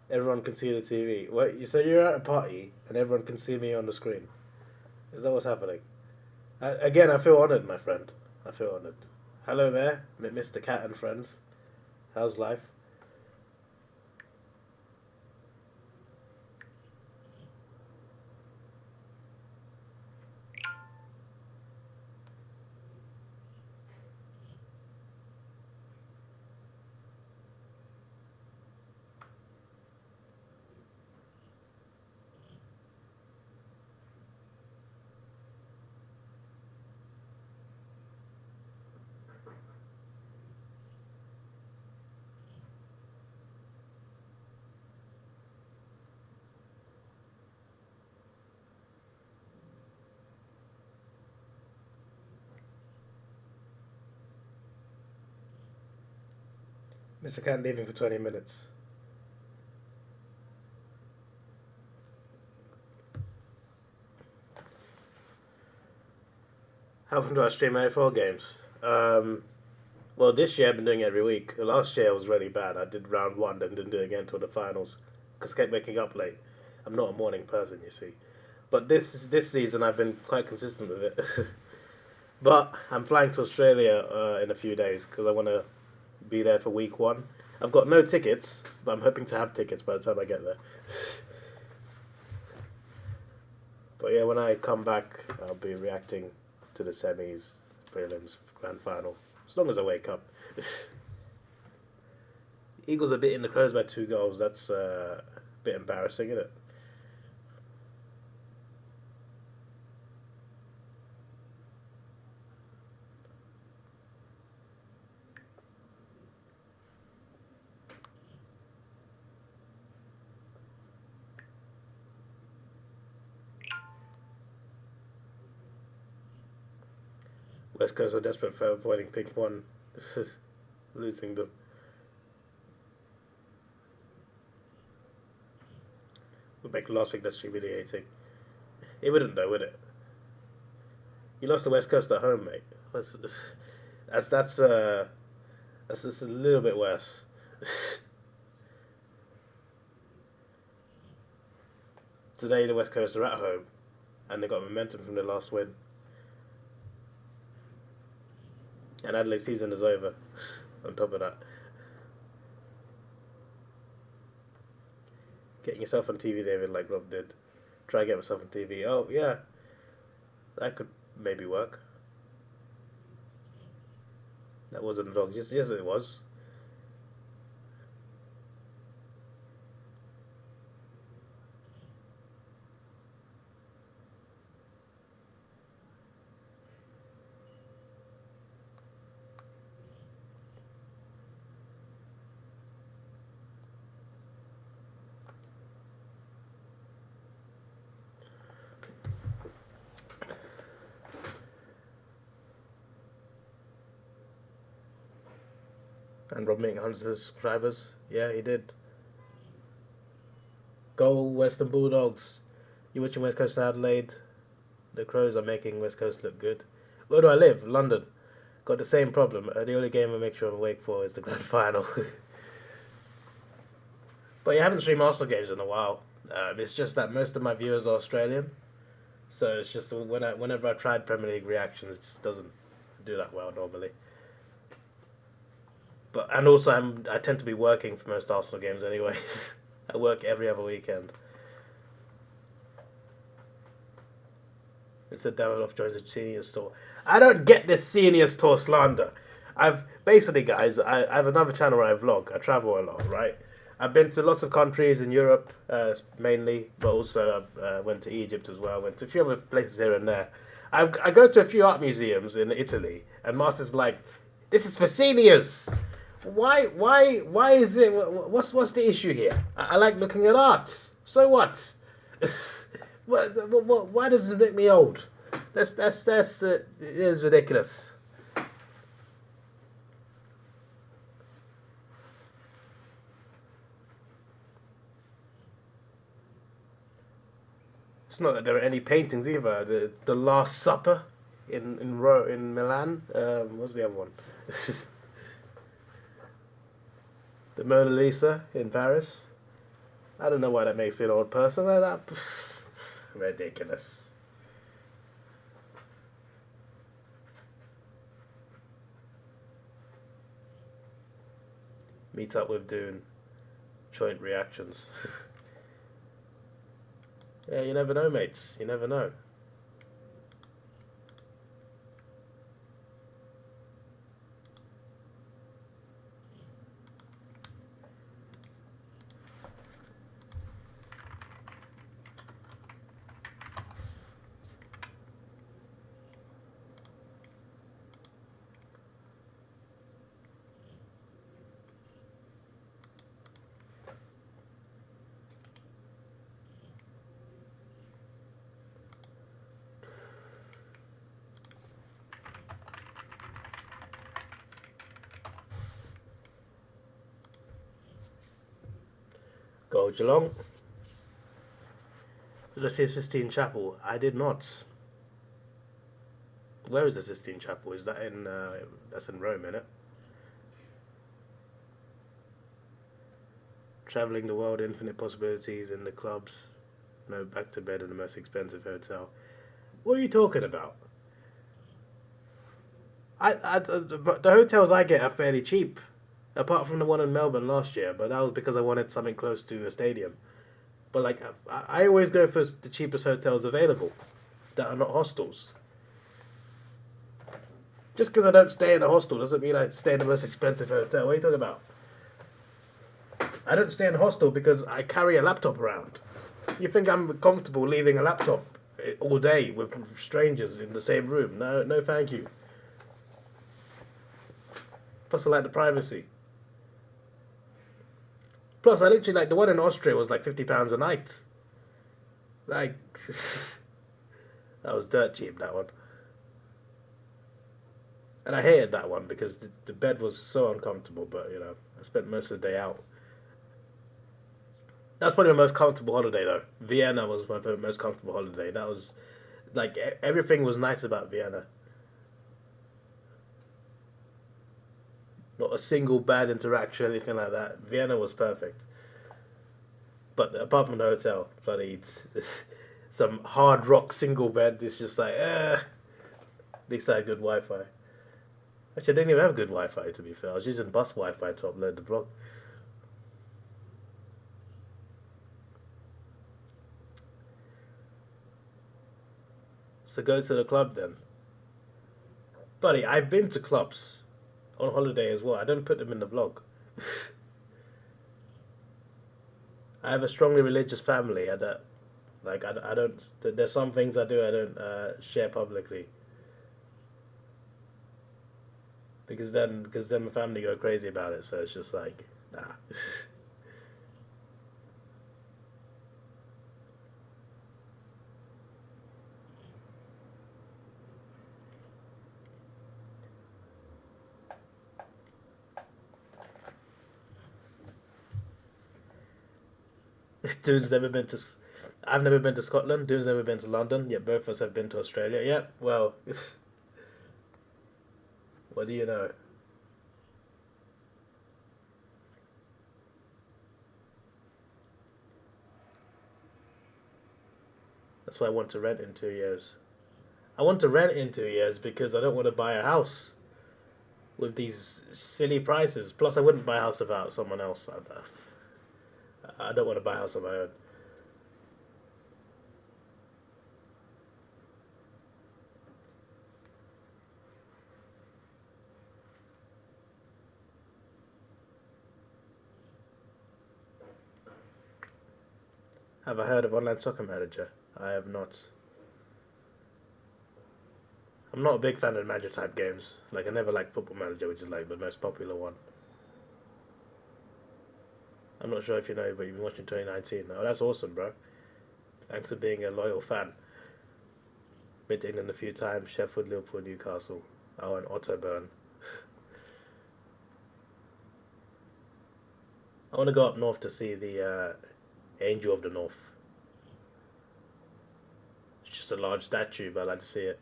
Everyone can see the TV. What? You say you're at a party and everyone can see me on the screen? Is that what's happening? Again, I feel honoured, my friend. I feel honoured. Hello there, Mr. Cat and friends. How's life? Mr. Cat leaving for 20 minutes. How often do I stream AFL games? Well, this year I've been doing it every week. Last year I was really bad. I did round one, then didn't do it again until the finals because I kept waking up late. I'm not a morning person, you see. But this season I've been quite consistent with it. But I'm flying to Australia in a few days because I want to be there for week one. I've got no tickets, but I'm hoping to have tickets by the time I get there. But yeah, when I come back, I'll be reacting to the semis, prelims, grand final. As long as I wake up. Eagles are beating the Crows by 2 goals. That's a bit embarrassing, isn't it? West Coast are desperate for avoiding pick one, losing them. Would make last week less humiliating. It wouldn't though, would it? You lost the West Coast at home, mate. That's just a little bit worse. Today the West Coast are at home, and they got momentum from their last win. And Adelaide's season is over. On top of that, getting yourself on TV, David, like Rob did. Try to get myself on TV. Oh yeah, that could maybe work. That wasn't the Dogs. Yes, it was. And Rob making 100 subscribers. Yeah, he did. Go Western Bulldogs. You're watching West Coast Adelaide. The Crows are making West Coast look good. Where do I live? London. Got the same problem. The only game I make sure I'm awake for is the grand final. But you haven't streamed Arsenal games in a while. It's just that most of my viewers are Australian. So it's just whenever I tried Premier League reactions, it just doesn't do that well normally. And also I tend to be working for most Arsenal games anyway. I work every other weekend. It said Davidoff joins the senior store. I don't get this senior store slander. Basically, guys, I have another channel where I vlog. I travel a lot, right? I've been to lots of countries in Europe, mainly, but also I went to Egypt as well. Went to a few other places here and there. I go to a few art museums in Italy, and Master's like, "This is for seniors. Why is it? What's the issue here? I like looking at art. So what? Why does it make me old? It is ridiculous." It's not that there are any paintings either. The Last Supper in Milan. What's the other one? The Mona Lisa in Paris. I don't know why that makes me an old person. Ridiculous. Meet up with Dune. Joint reactions. Yeah, you never know, mates. You never know. Oh, Geelong. Did I see a Sistine Chapel? I did not. Where is the Sistine Chapel? Is that in? That's in Rome, innit? Traveling the world, infinite possibilities in the clubs. No, back to bed in the most expensive hotel. What are you talking about? The hotels I get are fairly cheap, apart from the one in Melbourne last year. But that was because I wanted something close to a stadium. But like, I always go for the cheapest hotels available, that are not hostels. Just because I don't stay in a hostel doesn't mean I stay in the most expensive hotel. What are you talking about? I don't stay in a hostel because I carry a laptop around. You think I'm comfortable leaving a laptop all day with strangers in the same room? No, no, thank you. Plus, I like the privacy. Plus, I literally like the one in Austria was like £50 a night. Like, that was dirt cheap, that one. And I hated that one because the bed was so uncomfortable. But you know, I spent most of the day out. That's probably my most comfortable holiday, though. Vienna was my most comfortable holiday. That was, like, everything was nice about Vienna. Not a single bad interaction, anything like that. Vienna was perfect. But apart from the hotel, bloody, it's some hard rock single bed. It's just like, at least I had good Wi-Fi. Actually, I didn't even have good Wi-Fi, to be fair. I was using bus Wi-Fi to upload the vlog. So go to the club then. Buddy, I've been to clubs on holiday as well. I don't put them in the vlog. I have a strongly religious family. I don't. There's some things I do I don't share publicly. Because then my family go crazy about it. So it's just like, nah. Dude's never been to. I've never been to Scotland. Dude's never been to London. Yet both of us have been to Australia. Yep. Well, what do you know? That's why I want to rent in 2 years. I want to rent in 2 years because I don't want to buy a house with these silly prices. Plus, I wouldn't buy a house without someone else. I don't want to buy a house on my own. Have I heard of Online Soccer Manager? I have not. I'm not a big fan of manager type games. Like, I never liked Football Manager, which is like the most popular one. I'm not sure if you know, but you've been watching 2019. Oh, that's awesome, bro. Thanks for being a loyal fan. Been to England a few times. Sheffield, Liverpool, Newcastle. Oh, and Otterburn. I want to go up north to see the Angel of the North. It's just a large statue, but I like to see it.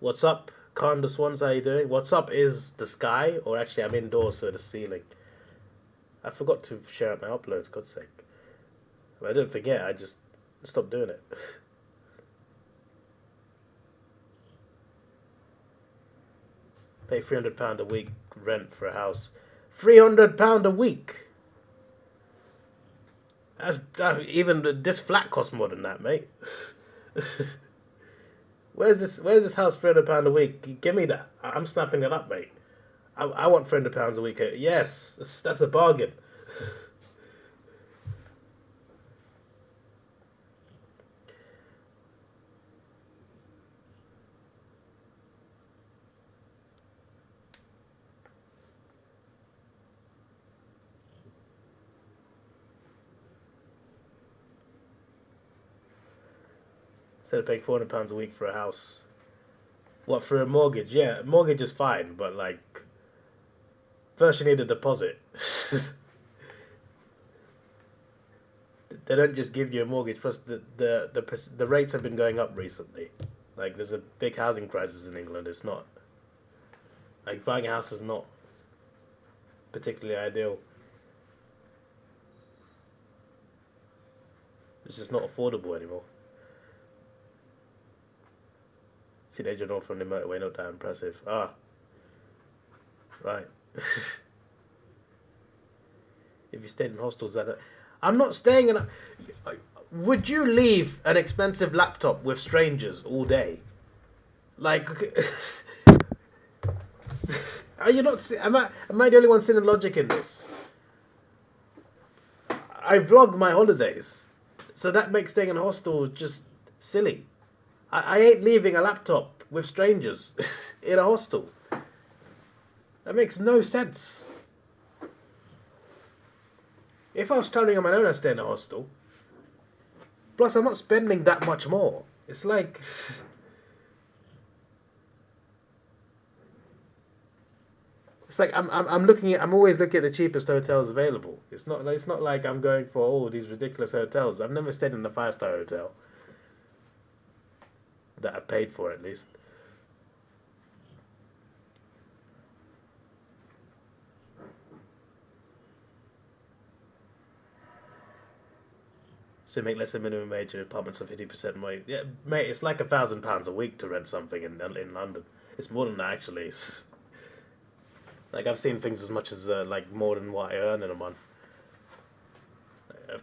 What's up, Khan the Swans? How you doing? What's up is the sky, or actually I'm indoors, so the ceiling. I forgot to share out my uploads, God's sake. If I didn't forget, I just stopped doing it. Pay £300 a week rent for a house. £300 a week? Even this flat costs more than that, mate. Where's this house £300 a week? Give me that. I'm snapping it up, mate. I want £300 a week. Yes, that's a bargain. Instead of paying £400 a week for a house. What, for a mortgage? Yeah, a mortgage is fine, but like, first you need a deposit. they don't just give you a mortgage. Plus, the rates have been going up recently. Like, there's a big housing crisis in England. It's not like buying a house is not particularly ideal. It's just not affordable anymore. Teenager north from the motorway, not that impressive. Ah, right. If you stayed in hostels, I'm not staying in. Would you leave an expensive laptop with strangers all day? Like, are you not? Am I the only one seeing logic in this? I vlog my holidays, so that makes staying in a hostel just silly. I ain't leaving a laptop with strangers in a hostel. That makes no sense. If I was traveling on my own, I'd stay in a hostel. Plus, I'm not spending that much more. It's like, I'm always looking at the cheapest hotels available. It's not like I'm going for all these ridiculous hotels. I've never stayed in a 5-star hotel that I've paid for, at least. So make less than minimum wage in apartments of 50% rate. Yeah, mate, it's like £1,000 a week to rent something in London. It's more than that, actually. It's, like, I've seen things as much as like more than what I earn in a month.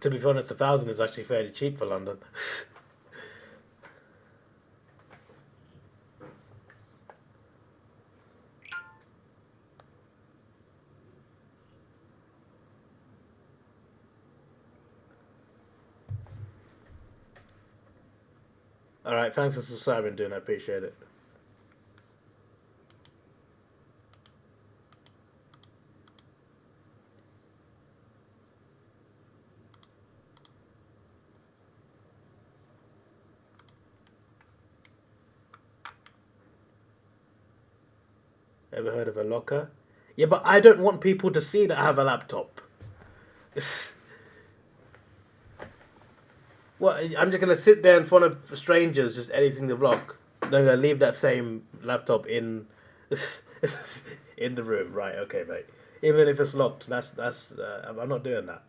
To be honest, 1,000 is actually fairly cheap for London. Alright, thanks for subscribing, dude. I appreciate it. Ever heard of a locker? Yeah, but I don't want people to see that I have a laptop. What, I'm just going to sit there in front of strangers just editing the vlog. Then I'm going to leave that same laptop in in the room. Right, okay, mate. Even if it's locked, I'm not doing that.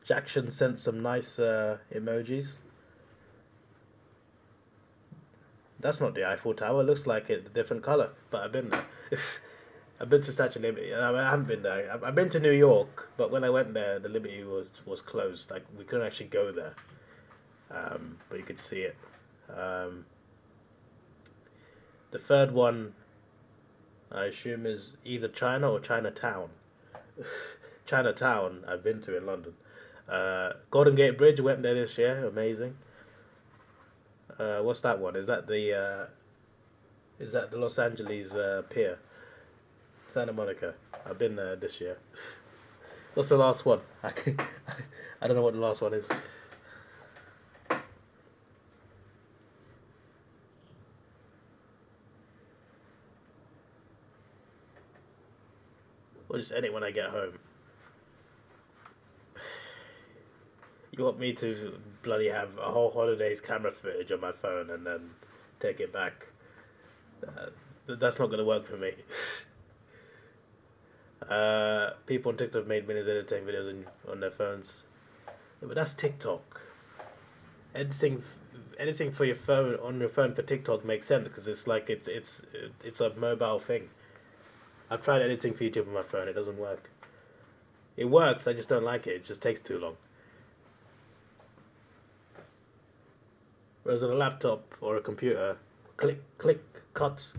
Jackson sent some nice emojis. That's not the Eiffel Tower. It looks like it's a different colour, but I've been there. I've been to Statue of Liberty. I haven't been there. I've been to New York, but when I went there, the Liberty was closed. Like, we couldn't actually go there, but you could see it. The third one, I assume, is either China or Chinatown. Chinatown, I've been to in London. Golden Gate Bridge, went there this year. Amazing. What's that one? Is that the Los Angeles pier? Santa Monica. I've been there this year. What's the last one? I don't know what the last one is. Or just edit when I get home. You want me to bloody have a whole holiday's camera footage on my phone and then take it back? That's not going to work for me. People on TikTok have made millions editing videos on their phones. Yeah, but that's TikTok. Editing for your phone on your phone for TikTok makes sense because it's like it's a mobile thing. I've tried editing for YouTube on my phone. It doesn't work. It works. I just don't like it. It just takes too long. Whereas on a laptop or a computer, click, cuts,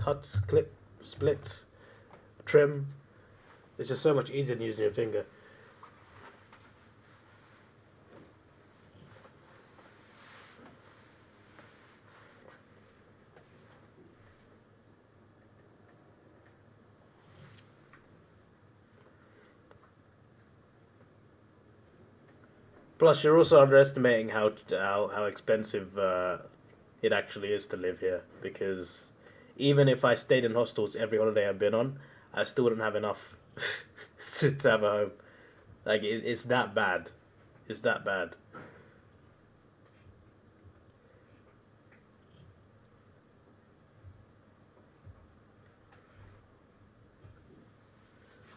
clip, splits, trim. It's just so much easier than using your finger. Plus, you're also underestimating how expensive it actually is to live here, because even if I stayed in hostels every holiday I've been on, I still wouldn't have enough to have a home. Like, it's that bad. It's that bad.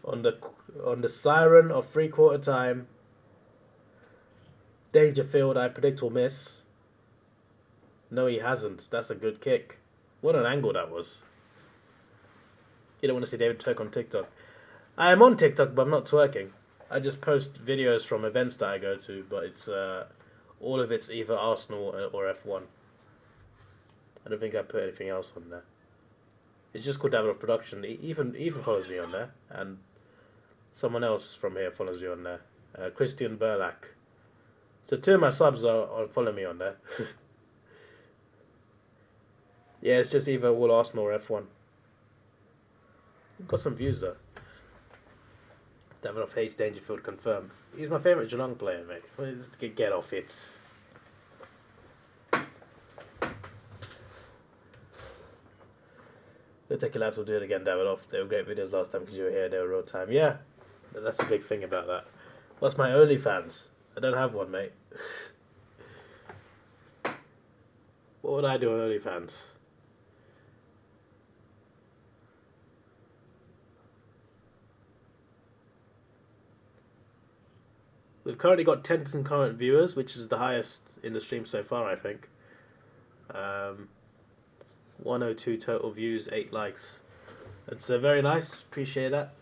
On the siren of 3/4 time, Dangerfield, I predict will miss. No, he hasn't. That's a good kick. What an angle that was. You don't want to see David twerk on TikTok. I am on TikTok, but I'm not twerking. I just post videos from events that I go to, but it's all of it's either Arsenal or F1. I don't think I put anything else on there. It's just called Davidoff Production. Even follows me on there, and someone else from here follows you on there. Christian Burlack. So 2 of my subs are follow me on there. Yeah, it's just either all Arsenal or F1. Got some views though. Davidoff hates Dangerfield confirmed. He's my favourite Geelong player, mate. Get off it. They'll take a lap to do it again, Davidoff. They were great videos last time because you were here. They were real time. Yeah, that's a big thing about that. What's my OnlyFans? I don't have one, mate. What would I do on OnlyFans? We've currently got 10 concurrent viewers, which is the highest in the stream so far, I think. 102 total views, 8 likes. It's very nice. Appreciate that.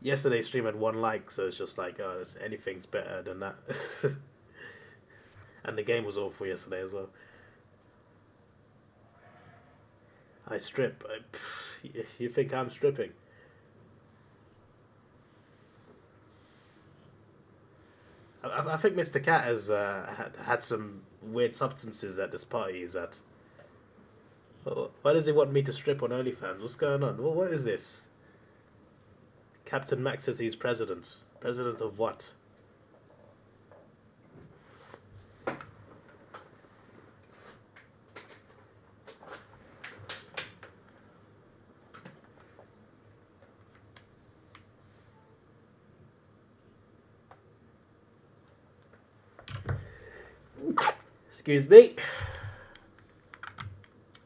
Yesterday's stream had 1 like, so it's just like, oh, anything's better than that. And the game was awful yesterday as well. I strip. You think I'm stripping? I think Mr. Cat has had some weird substances at this party he's at. Why does he want me to strip on OnlyFans? What's going on? What is this? Captain Max says he's president. President of what? Excuse me.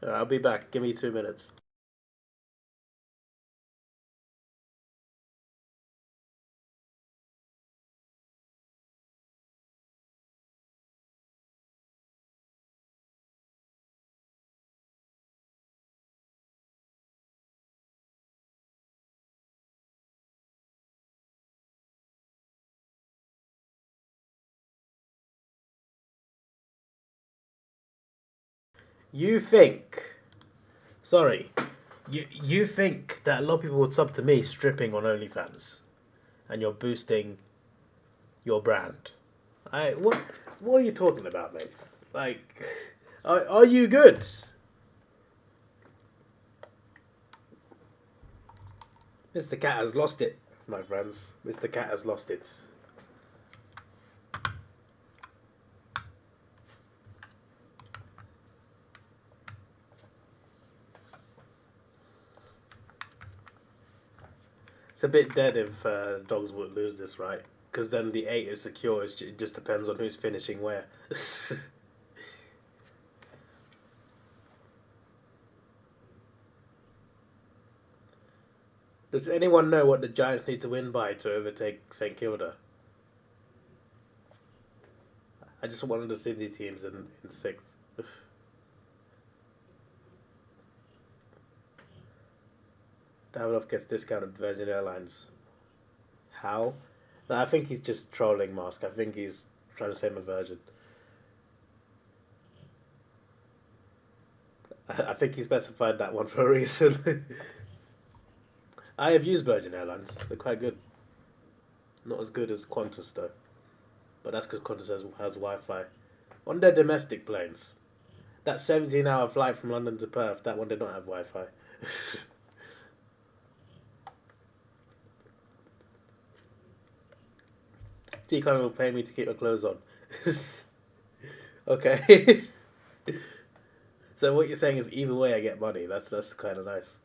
I'll be back. Give me 2 minutes. You think... Sorry. You think that a lot of people would sub to me stripping on OnlyFans, and you're boosting your brand. What are you talking about, mate? Like, are you good? Mr. Cat has lost it, my friends. Mr. Cat has lost it. It's a bit dead if dogs would lose this, right? Because then the 8 is secure. It just depends on who's finishing where. Does anyone know what the Giants need to win by to overtake St Kilda? I just wanted the Sydney teams in 6th. Davidoff gets discounted Virgin Airlines. How? No, I think he's just trolling Mask. I think he's trying to say I'm a virgin. I think he specified that one for a reason. I have used Virgin Airlines. They're quite good. Not as good as Qantas though. But that's because Qantas has Wi-Fi. On their domestic planes. That 17-hour flight from London to Perth, that one did not have Wi-Fi. T-Con will pay me to keep my clothes on. Okay. So what you're saying is either way I get money. That's kind of nice.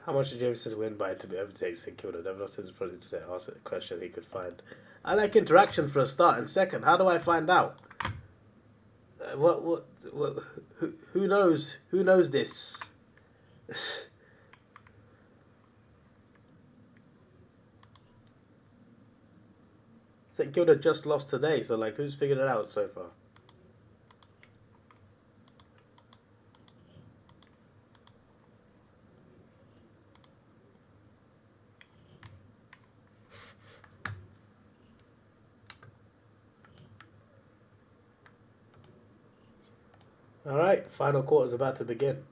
How much did Jameson win by to be able to take Sinkilda? Davidoff says it's probably today. Ask a question he could find. I like interaction for a start, and second, how do I find out? What who knows? Who knows this? Sinkilda just lost today, so like, who's figured it out so far? All right, final quarter is about to begin.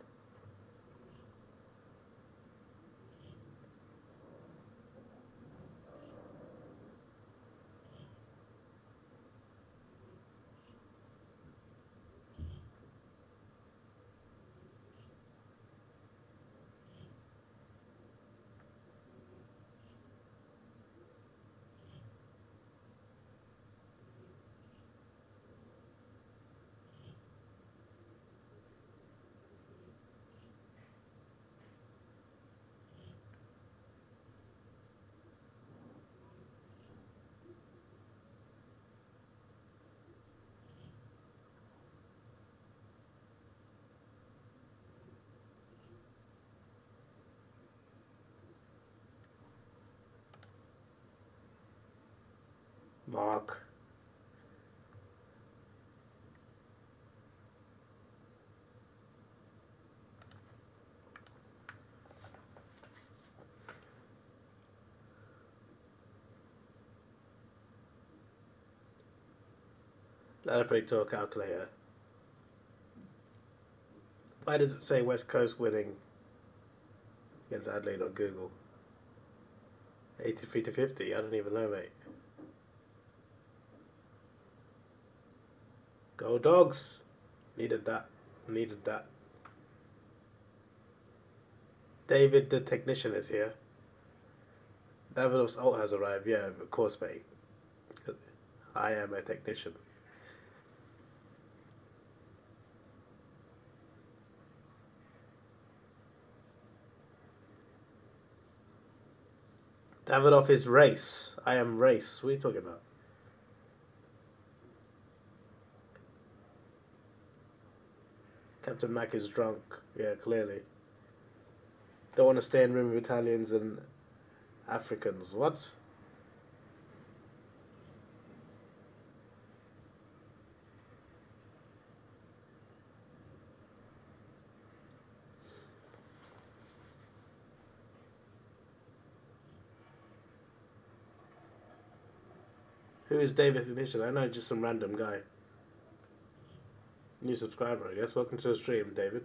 Mark. Ladder break to a calculator. Why does it say West Coast winning against Adelaide on Google? 83 to 50. I don't even know, mate. Go Dogs. Needed that. Needed that. David, the technician, is here. Davidoff's ult has arrived. Yeah, of course, mate. I am a technician. Davidoff is race. I am race. What are you talking about? Captain Mac is drunk. Yeah, clearly. Don't want to stay in room with Italians and Africans. What? Who is David Ignition? I know, just some random guy. New subscriber, I guess. Welcome to the stream, David.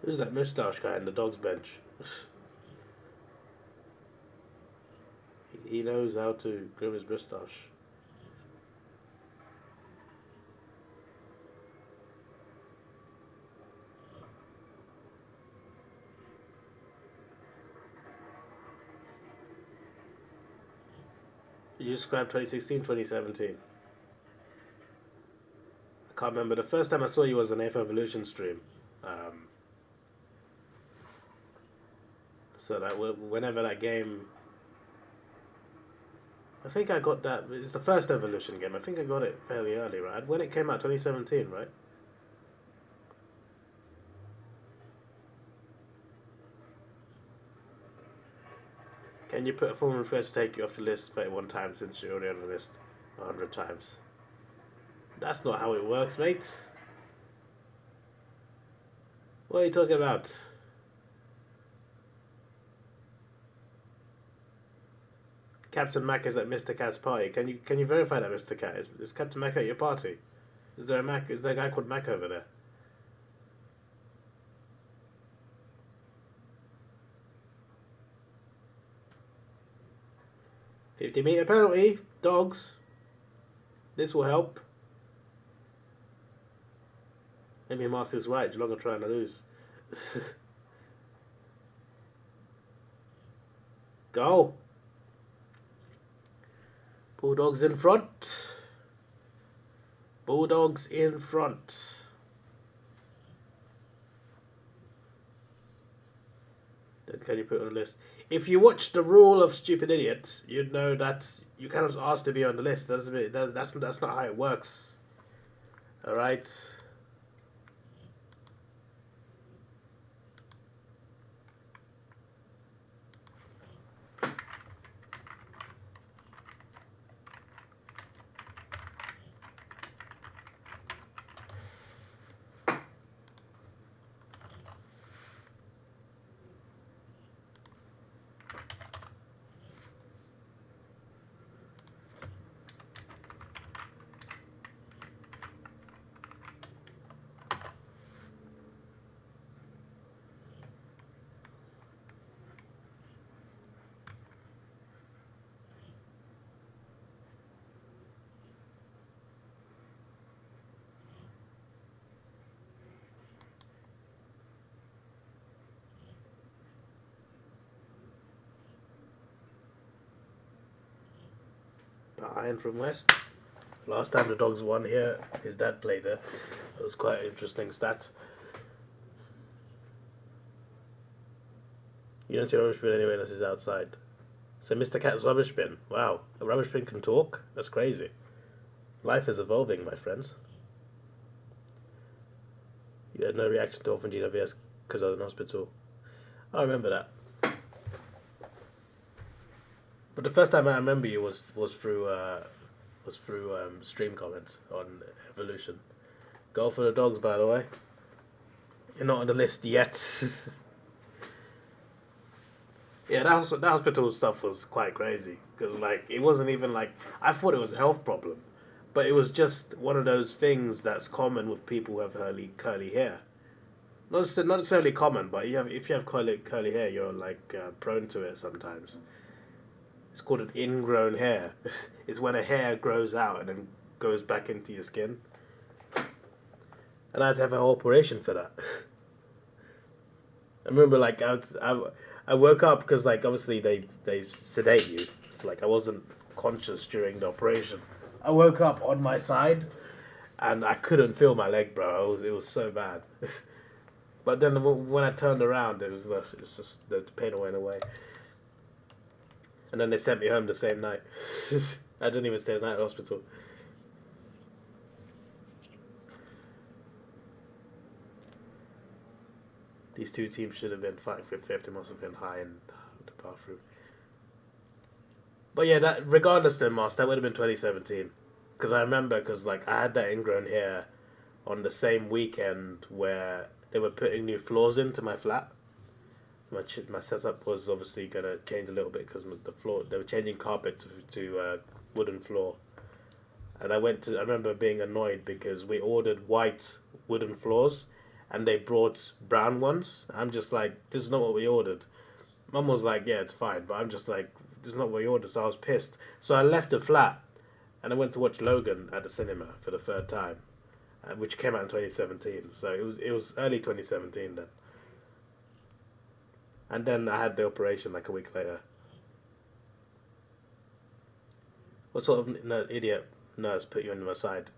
Who's that moustache guy in the dog's bench? He knows how to groom his moustache. You subscribed 2016, 2017. I can't remember. The first time I saw you was an AFL Evolution stream. So that whenever that game, I think I got that. It's the first Evolution game. I think I got it fairly early, right? When it came out, 2017, right? Can you put a form request to take you off the list 31 times since you're already on the list 100 times? That's not how it works, mate. What are you talking about? Captain Mac is at Mr. Cat's party. Can you verify that, Mr. Cat? Is Captain Mac at your party? Is there a Mac? Is there a guy called Mac over there? $50-meter penalty, dogs. This will help. Maybe Master's right. Geelong are trying to lose. Go. Bulldogs in front. Bulldogs in front. Then can you put it on the list? If you watch The Rule of Stupid Idiots, you'd know that you cannot ask to be on the list. That's not how it works. All right. Iron from West. Last time the Dogs won here, his dad played there. It was quite an interesting stat. You don't see a rubbish bin anyway unless it's outside. So Mr. Cat's rubbish bin. Wow, a rubbish bin can talk? That's crazy. Life is evolving, my friends. You had no reaction to Orphan GWS because I was in hospital. I remember that. But the first time I remember you was through stream comments on Evolution. Go for the Dogs, by the way. You're not on the list yet. Yeah, that hospital stuff was quite crazy because like it wasn't even like I thought it was a health problem, but it was just one of those things that's common with people who have curly hair. Not necessarily common, but if you have curly hair, you're like prone to it sometimes. It's called an ingrown hair. It's when a hair grows out and then goes back into your skin. And I had to have an operation for that. I remember, like, I woke up because, like, obviously they sedate you. So, like, I wasn't conscious during the operation. I woke up on my side, and I couldn't feel my leg, bro. It was so bad. But then when I turned around, it was just the pain went away. And then they sent me home the same night. I didn't even stay the night at the hospital. These two teams should have been fighting for fifth. It must have been high in the bathroom. But yeah, that regardless, then, Moss, that would have been 2017. Because I remember, like I had that ingrown hair on the same weekend where they were putting new floors into my flat. My setup was obviously going to change a little bit because the floor, they were changing carpet to wooden floor. And I remember being annoyed because we ordered white wooden floors and they brought brown ones. I'm just like, this is not what we ordered. Mum was like, yeah, it's fine. But I'm just like, this is not what we ordered. So I was pissed. So I left the flat and I went to watch Logan at the cinema for the third time, which came out in 2017. So it was early 2017 then. And then I had the operation like a week later. What sort of idiot nurse put you on my side?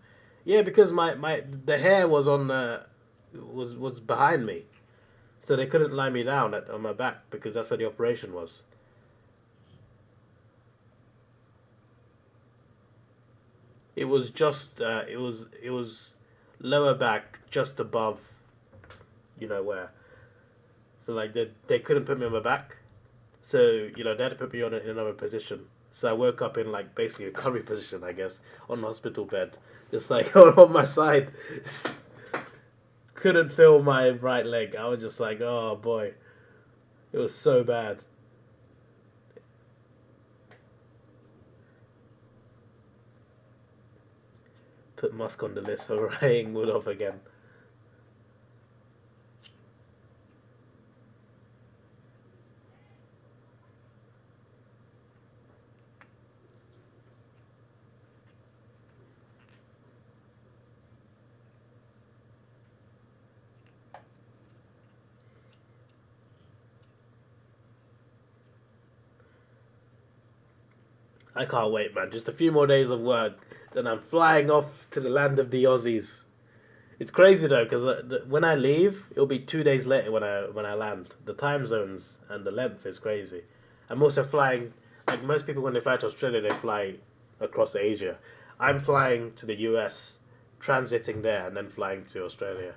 Yeah, because the hair was on was behind me, So they couldn't lie me down on my back because that's where the operation was. It was just it was lower back, just above, you know where. So like they couldn't put me on my back, so they had to put me in another position. So I woke up in like basically a recovery position, I guess, on the hospital bed, just like on my side. Couldn't feel my right leg. I was just like, oh boy, it was so bad. Put Musk on the list for writing Wood again. I can't wait, man. Just a few more days of work, then I'm flying off to the land of the Aussies. It's crazy though, because when I leave, it'll be 2 days later when I land. The time zones and the length is crazy. I'm also flying. Like most people, when they fly to Australia, they fly across Asia. I'm flying to the US, transiting there, and then flying to Australia.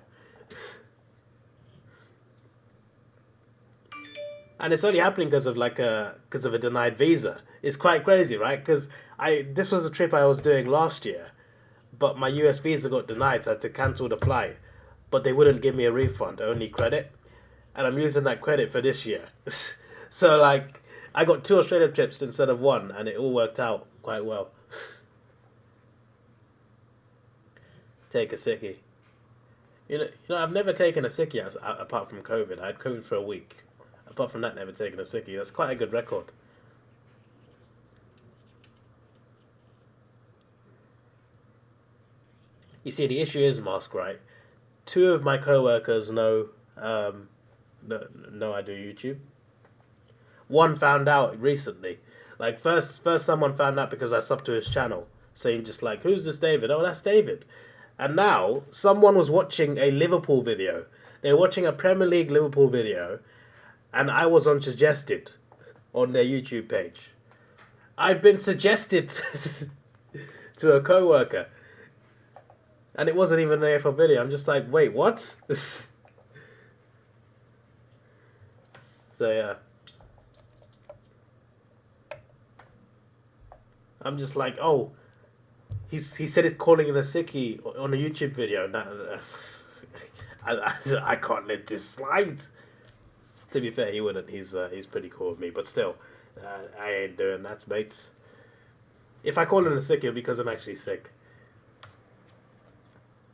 And it's only happening because of a denied visa. It's quite crazy, right? Because I this was a trip I was doing last year, but my US visa got denied, so I had to cancel the flight. But they wouldn't give me a refund, only credit, and I'm using that credit for this year. So like, I got 2 Australia trips instead of one, and it all worked out quite well. Take a sickie. I've never taken a sickie apart from COVID. I had COVID for a week. Apart from that, never taken a sickie. That's quite a good record. You see, the issue is mask, right? 2 of my co-workers know I do YouTube. One found out recently. Like first someone found out because I subbed to his channel. So he just like, who's this David? Oh, that's David. And now someone was watching a Liverpool video. They were watching a Premier League Liverpool video, and I was unsuggested on their YouTube page. I've been suggested to a co-worker, and it wasn't even an AFL video. I'm just like, wait, what? So yeah, I'm just like, oh, he said he's calling it a sickie on a YouTube video. I can't let this slide. To be fair, he wouldn't. He's pretty cool with me, but still, I ain't doing that, mate. If I call it a sick, it'll be because I'm actually sick.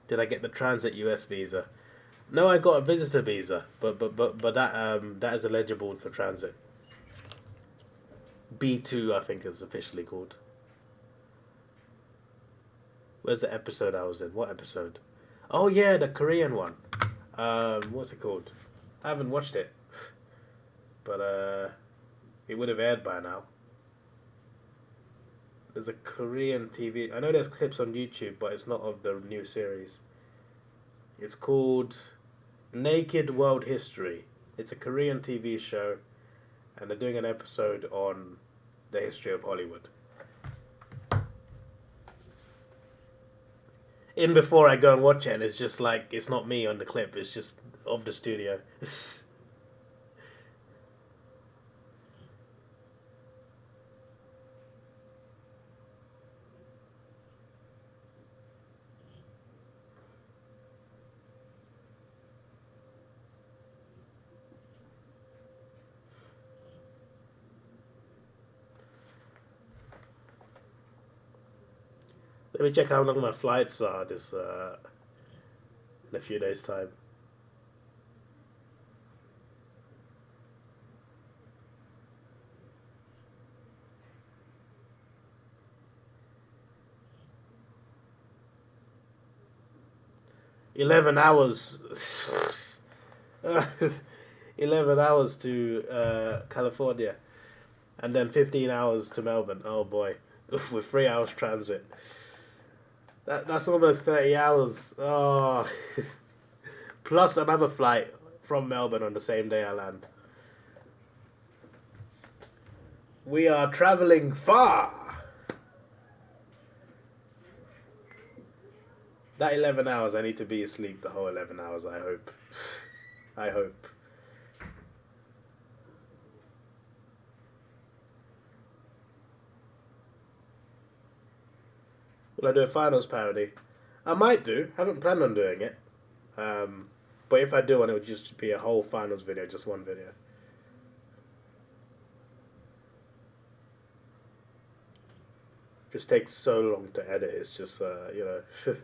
Did I get the transit US visa? No, I got a visitor visa, but that is eligible for transit. B2, I think, is officially called. Where's the episode I was in? What episode? Oh yeah, the Korean one. What's it called? I haven't watched it, but it would have aired by now. There's a Korean TV. I know there's clips on YouTube, but it's not of the new series. It's called Naked World History. It's a Korean TV show, and they're doing an episode on the history of Hollywood. In before I go and watch it, and it's just like, it's not me on the clip, it's just of the studio. Let me check how long my flights are this in a few days' time. $11 11 hours to California, and then 15 hours to Melbourne. Oh boy, with 3 hours transit. That's almost 30 hours. Oh, plus another flight from Melbourne on the same day I land. We are travelling far. That 11 hours, I need to be asleep the whole 11 hours, I hope. I hope. Will I do a finals parody? I might do. Haven't planned on doing it. But if I do one, it would just be a whole finals video, just one video. Just takes so long to edit. It's just, you know...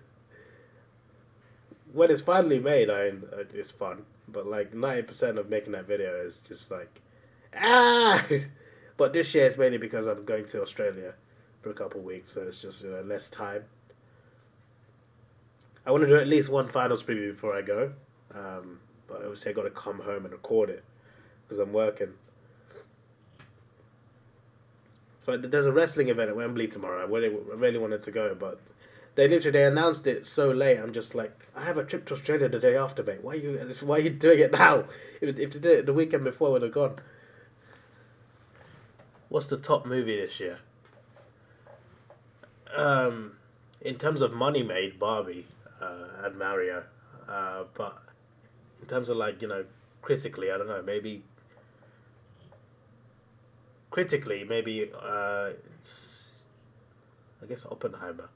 when it's finally made, it's fun. But like 90% of making that video is just like, ah! But this year it's mainly because I'm going to Australia for a couple of weeks, so it's just, you know, less time. I want to do at least one finals preview before I go. But obviously I got to come home and record it because I'm working. So there's a wrestling event at Wembley tomorrow. I really wanted to go, but they announced it so late. I'm just like, I have a trip to Australia the day after, mate. Why are you doing it now? If they did it the weekend before, I would have gone. What's the top movie this year? In terms of money made, Barbie and Mario. But in terms of like, you know, critically, I don't know, maybe... Critically, maybe, I guess Oppenheimer.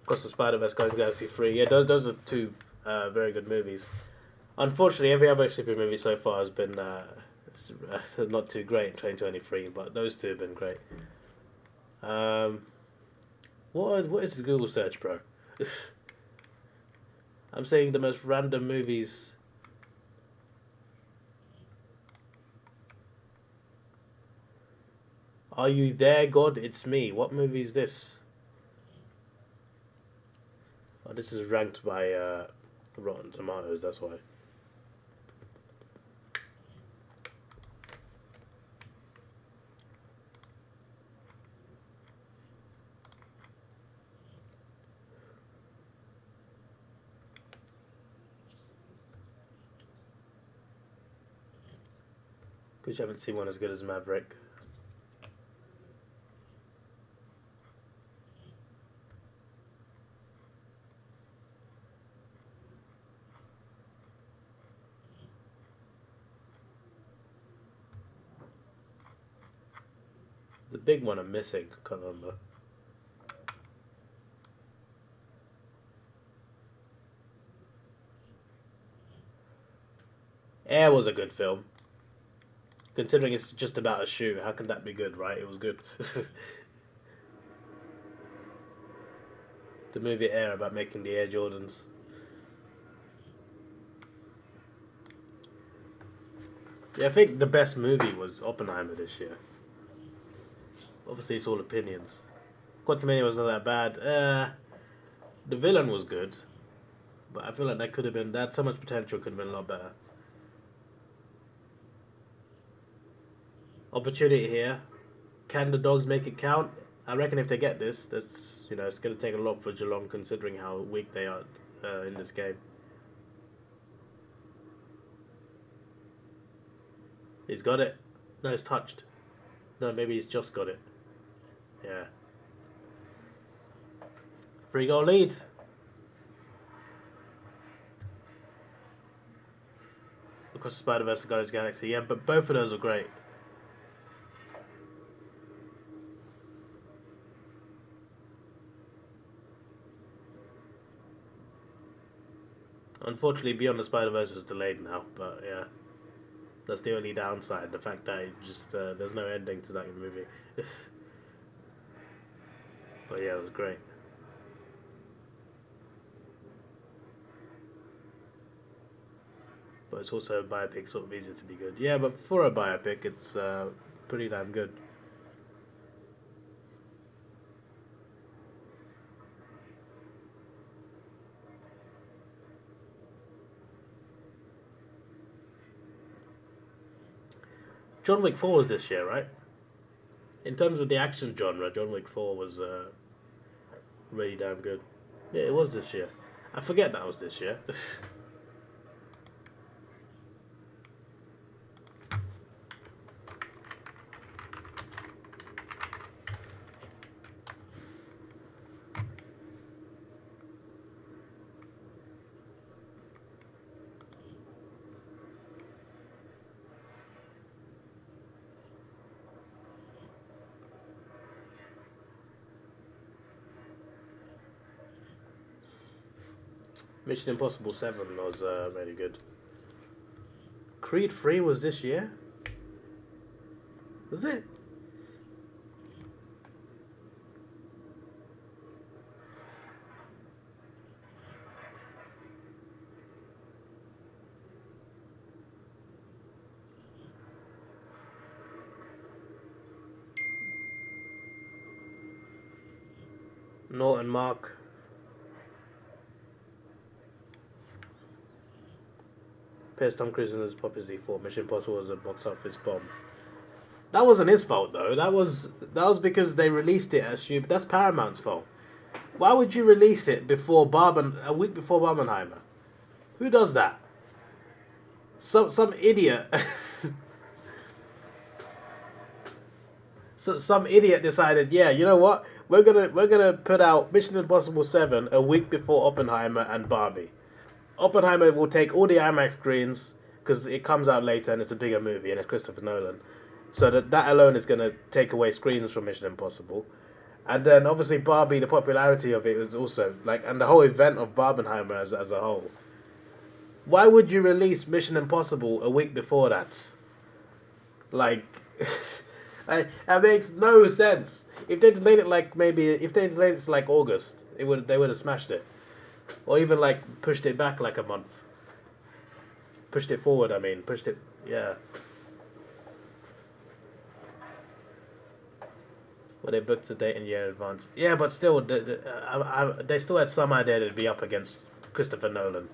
Across the Spider-Verse, Guardians of the Galaxy 3. Yeah, those are two very good movies. Unfortunately, every other superhero movie so far has been not too great in 2023, but those two have been great. What is the Google search, bro? I'm saying the most random movies. Are you there, God? It's me. What movie is this? Oh, this is ranked by Rotten Tomatoes, that's why. Because you haven't seen one as good as Maverick. The big one I'm missing, can't remember. Air was a good film. Considering it's just about a shoe, how can that be good, right? It was good. The movie Air about making the Air Jordans. Yeah, I think the best movie was Oppenheimer this year. Obviously, it's all opinions. Quantumania wasn't that bad. The villain was good, but I feel like that could have been... That had so much potential, could have been a lot better. Opportunity here. Can the Dogs make it count? I reckon if they get this, that's, you know, it's going to take a lot for Geelong considering how weak they are in this game. He's got it. No, it's touched. No, maybe he's just got it. Yeah. 3-goal lead. Across the Spider-Verse and Guardians of the Galaxy. Yeah, but both of those are great. Unfortunately, Beyond the Spider-Verse is delayed now, but yeah. That's the only downside, the fact that it just there's no ending to that movie. But yeah, it was great. But it's also a biopic, sort of easier to be good. Yeah, but for a biopic, it's pretty damn good. John Wick 4 was this year, right? In terms of the action genre, John Wick 4 was really damn good. Yeah, it was this year. I forget that was this year. Mission Impossible 7 was really good. Creed 3 was this year? Was it? Norton Mark. Pierce Tom Cruise in his Pop Z 4. Mission Impossible was a box office bomb. That wasn't his fault though. That was because they released it as stupid. That's Paramount's fault. Why would you release it before a week before Barbenheimer? Who does that? Some idiot. Some idiot decided, yeah, you know what? We're gonna put out Mission Impossible 7 a week before Oppenheimer and Barbie. Oppenheimer will take all the IMAX screens because it comes out later and it's a bigger movie and it's Christopher Nolan. So that alone is going to take away screens from Mission Impossible. And then obviously Barbie, the popularity of it was also like, and the whole event of Barbenheimer as a whole. Why would you release Mission Impossible a week before that? Like, that makes no sense. If they delayed it to like August, they would have smashed it. Or even like pushed it back like a month. Pushed it forward, yeah. Well, they booked the date in a year in advance. Yeah, but still, they still had some idea to be up against Christopher Nolan.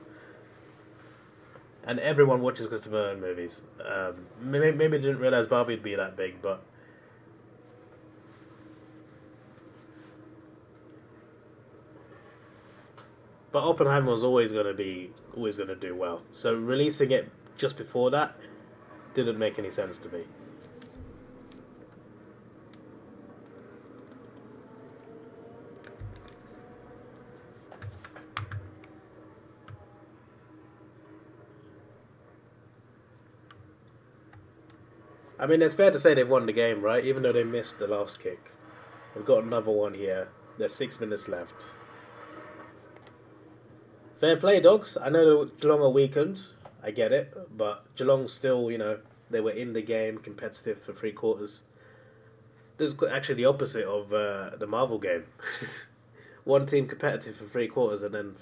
And everyone watches Christopher Nolan movies. Maybe they didn't realize Barbie would be that big, but... But Oppenheimer was always going to do well. So releasing it just before that didn't make any sense to me. I mean, it's fair to say they've won the game, right? Even though they missed the last kick. We've got another one here. There's 6 minutes left. Fair play, Dogs. I know Geelong are weakened. I get it. But Geelong still, they were in the game, competitive for 3/4. This is actually the opposite of the Marvel game. One team competitive for 3/4 and then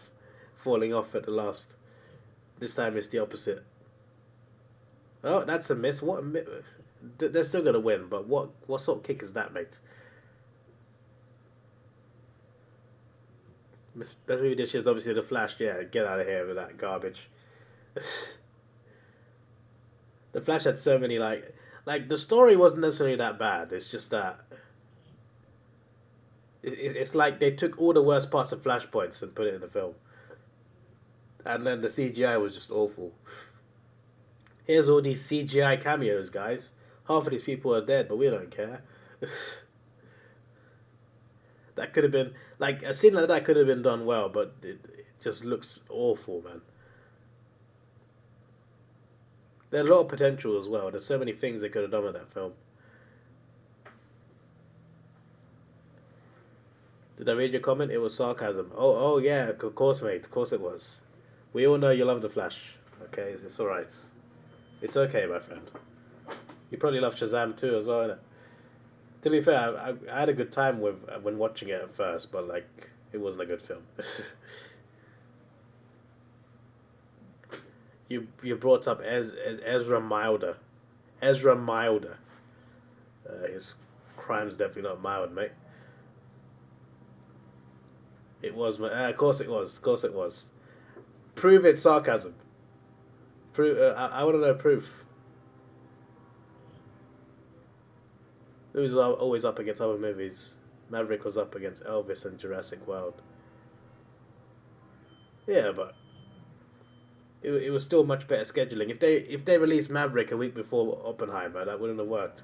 falling off at the last. This time it's the opposite. Oh, that's a miss. What? They're still going to win, but what sort of kick is that, mate? Best movie this year is obviously The Flash. Yeah, get out of here with that garbage. The Flash had so many like the story wasn't necessarily that bad. It's just that it's like they took all the worst parts of Flashpoints and put it in the film, and then the CGI was just awful. Here's all these CGI cameos, guys. Half of these people are dead, but we don't care. That could have been like a scene like that could have been done well, but it just looks awful, man. There's a lot of potential as well. There's so many things they could have done with that film. Did I read your comment? It was sarcasm. Oh yeah, of course, mate. Of course it was. We all know you love The Flash. Okay, it's all right. It's okay, my friend. You probably love Shazam too as well, innit? To be fair, I had a good time when watching it at first, but like it wasn't a good film. You brought up Ezra Milder. Ezra Milder. His crime's definitely not mild, mate. It was, of course it was. Of course it was. Prove it's sarcasm. Prove. I want to know proof. Who's always up against other movies? Maverick was up against Elvis and Jurassic World. Yeah, but it was still much better scheduling. If they released Maverick a week before Oppenheimer, that wouldn't have worked.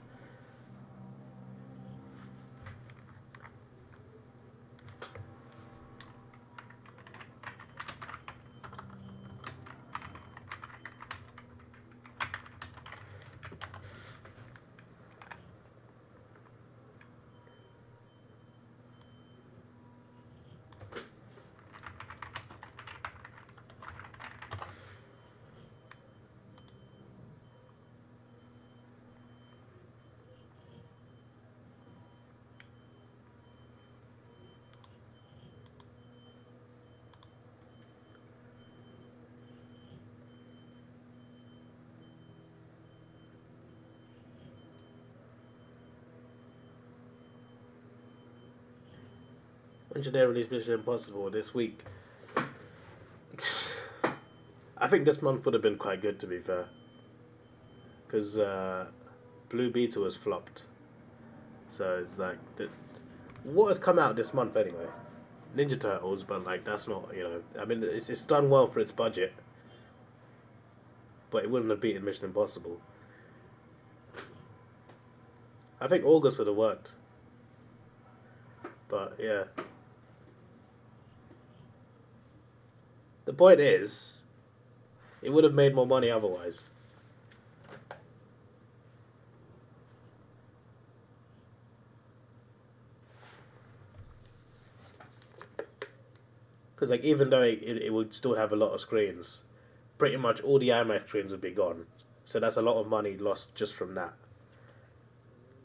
When should they release Mission Impossible? This week. I think this month would have been quite good, to be fair. Because Blue Beetle has flopped. So it's like... what has come out this month anyway? Ninja Turtles, but like that's not, you know... I mean, it's done well for its budget. But it wouldn't have beaten Mission Impossible. I think August would have worked. But, yeah. The point is, it would have made more money otherwise. Because like even though it would still have a lot of screens, pretty much all the IMAX screens would be gone. So that's a lot of money lost just from that.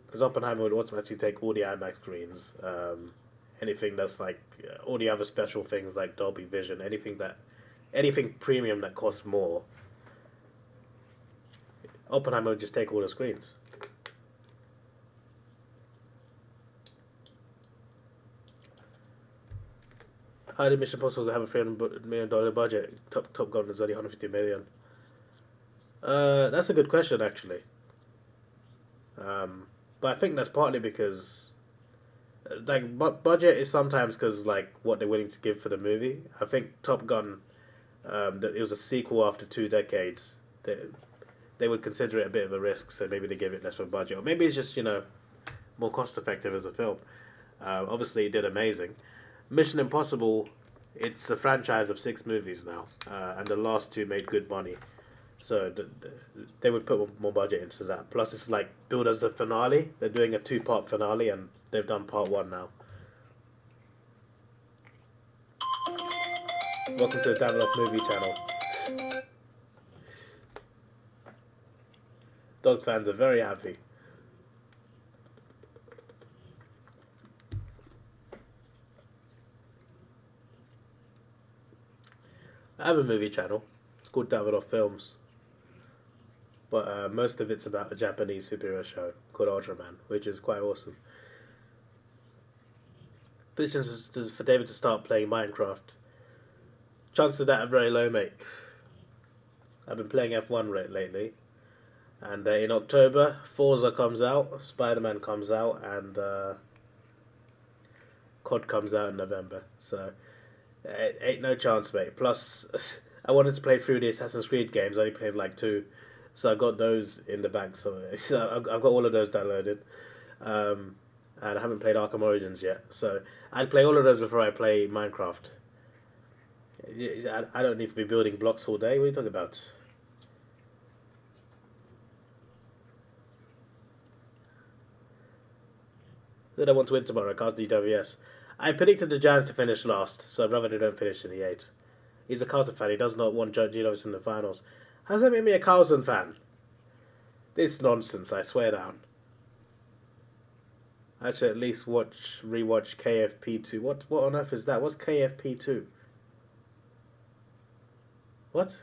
Because Oppenheimer would automatically take all the IMAX screens, anything that's like all the other special things like Dolby Vision, anything premium that costs more. Oppenheimer would just take all the screens. How did Mission Impossible have a $300 million budget? Top Gun is only $150 million. That's a good question, actually. But I think that's partly because, like, budget is sometimes because like what they're willing to give for the movie. I think Top Gun, that it was a sequel after 2 decades. They would consider it a bit of a risk, so maybe they give it less of a budget, or maybe it's just more cost effective as a film. Obviously, it did amazing. Mission Impossible, it's a franchise of 6 movies now, and the last 2 made good money. So they would put more budget into that. Plus, it's like billed as the finale. They're doing a 2-part finale, and they've done part 1 now. Welcome to the Davidoff Movie Channel. Dogs fans are very happy. I have a movie channel. It's called Davidoff Films. But most of it's about a Japanese superhero show called Ultraman, which is quite awesome. Predictions for David to start playing Minecraft. Chances of that are very low, mate. I've been playing F1 lately. And in October, Forza comes out, Spider-Man comes out, and COD comes out in November. So, ain't no chance, mate. Plus, I wanted to play through the Assassin's Creed games. I only played like 2. So I got those in the bank. So I've got all of those downloaded. And I haven't played Arkham Origins yet. So I'd play all of those before I play Minecraft. I don't need to be building blocks all day. What are you talking about? Then I want to win tomorrow. Cards DWS. I predicted the Giants to finish last, so I'd rather they don't finish in the 8. He's a Carlton fan. He does not want Geelong in the finals. How does that make me a Carlton fan? This nonsense, I swear down. I should at least rewatch KFP2. What on earth is that? What's KFP2? What?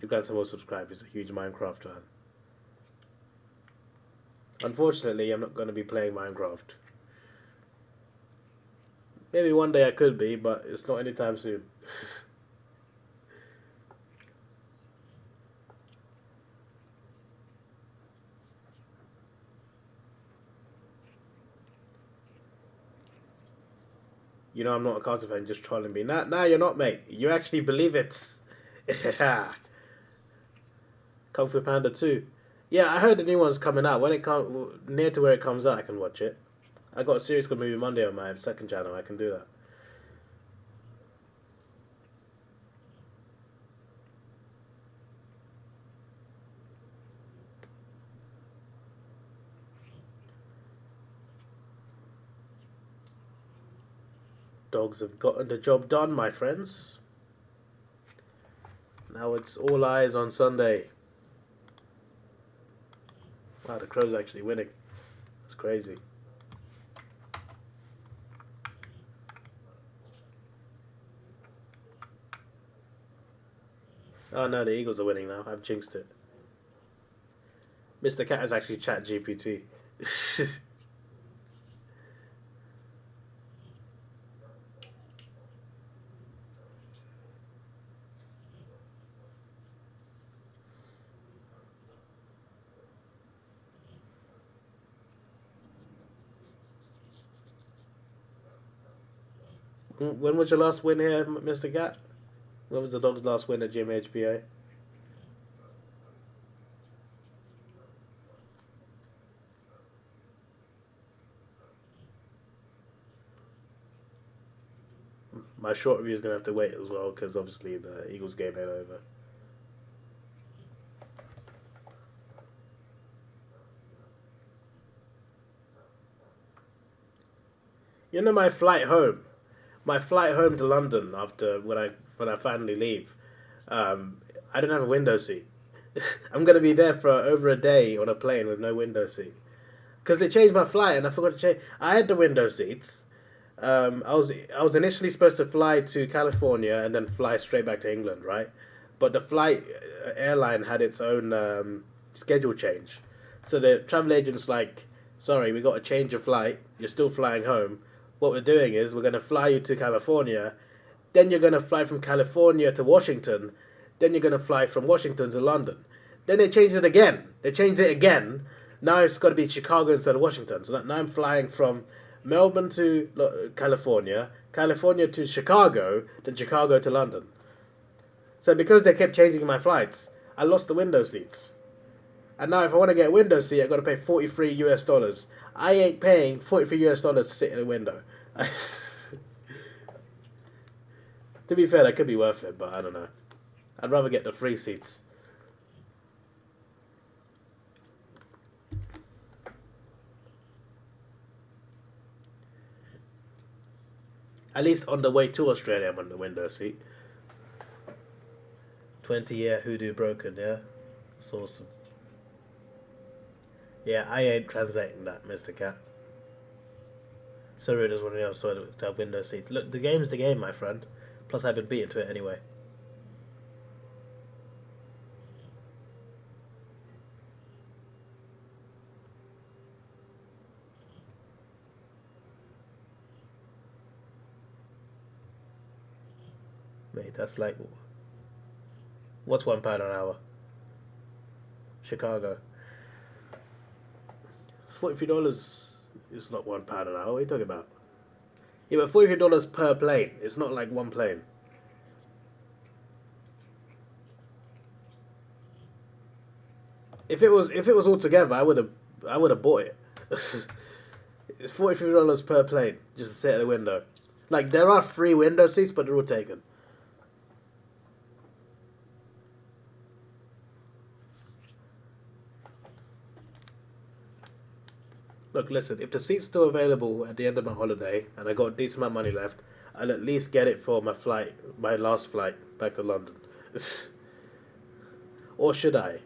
Your grandson will subscribe. He's a huge Minecraft fan. Unfortunately, I'm not going to be playing Minecraft. Maybe one day I could be, but it's not anytime soon. You know I'm not a Carter fan, just trolling me. Nah, you're not, mate. You actually believe it. Kung Fu Panda 2. Yeah, I heard the new one's coming out. When it comes near to where it comes out, I can watch it. I got a series called Movie Monday on my second channel. I can do that. Dogs have gotten the job done, my friends. Now it's all eyes on Sunday. Wow, the Crows are actually winning. That's crazy. Oh no, the Eagles are winning now. I've jinxed it. Mr. Cat is actually Chat GPT. When was your last win here, Mr. Cat? When was the Dogs' last win at GMHBA? My short review is going to have to wait as well because obviously the Eagles game ain't over. You know my flight home to London after when I finally leave, I don't have a window seat. I'm gonna be there for over a day on a plane with no window seat because they changed my flight and I forgot to change. I had the window seats. I was initially supposed to fly to California and then fly straight back to England, right? But the flight airline had its own schedule change, so the travel agent's like, "Sorry, we got to change your flight. You're still flying home. What we're doing is we're going to fly you to California, then you're going to fly from California to Washington, then you're going to fly from Washington to London." Then they changed it again. They changed it again. Now it's got to be Chicago instead of Washington. So now I'm flying from Melbourne to California, California to Chicago, then Chicago to London. So because they kept changing my flights, I lost the window seats. And now if I want to get a window seat, I've got to pay $43 US. I ain't paying $43 to sit in a window. To be fair, that could be worth it, but I don't know. I'd rather get the free seats. At least on the way to Australia, I'm on the window seat. 20-year hoodoo broken, yeah? That's awesome. Yeah, I ain't translating that, Mr. Cat. Sorry, there's one else to have window seats. Look, the game's the game, my friend. Plus, I've been beaten to it anyway. Mate, that's like... What's £1 an hour? Chicago. $43 is not £1 an hour. What are you talking about? Yeah, but $43 per plane. It's not like one plane. If it was all together, I would have bought it. It's $43 per plane just to sit at the window. Like there are free window seats, but they're all taken. Look, listen, if the seat's still available at the end of my holiday and I got a decent amount of money left, I'll at least get it for my last flight back to London. Or should I?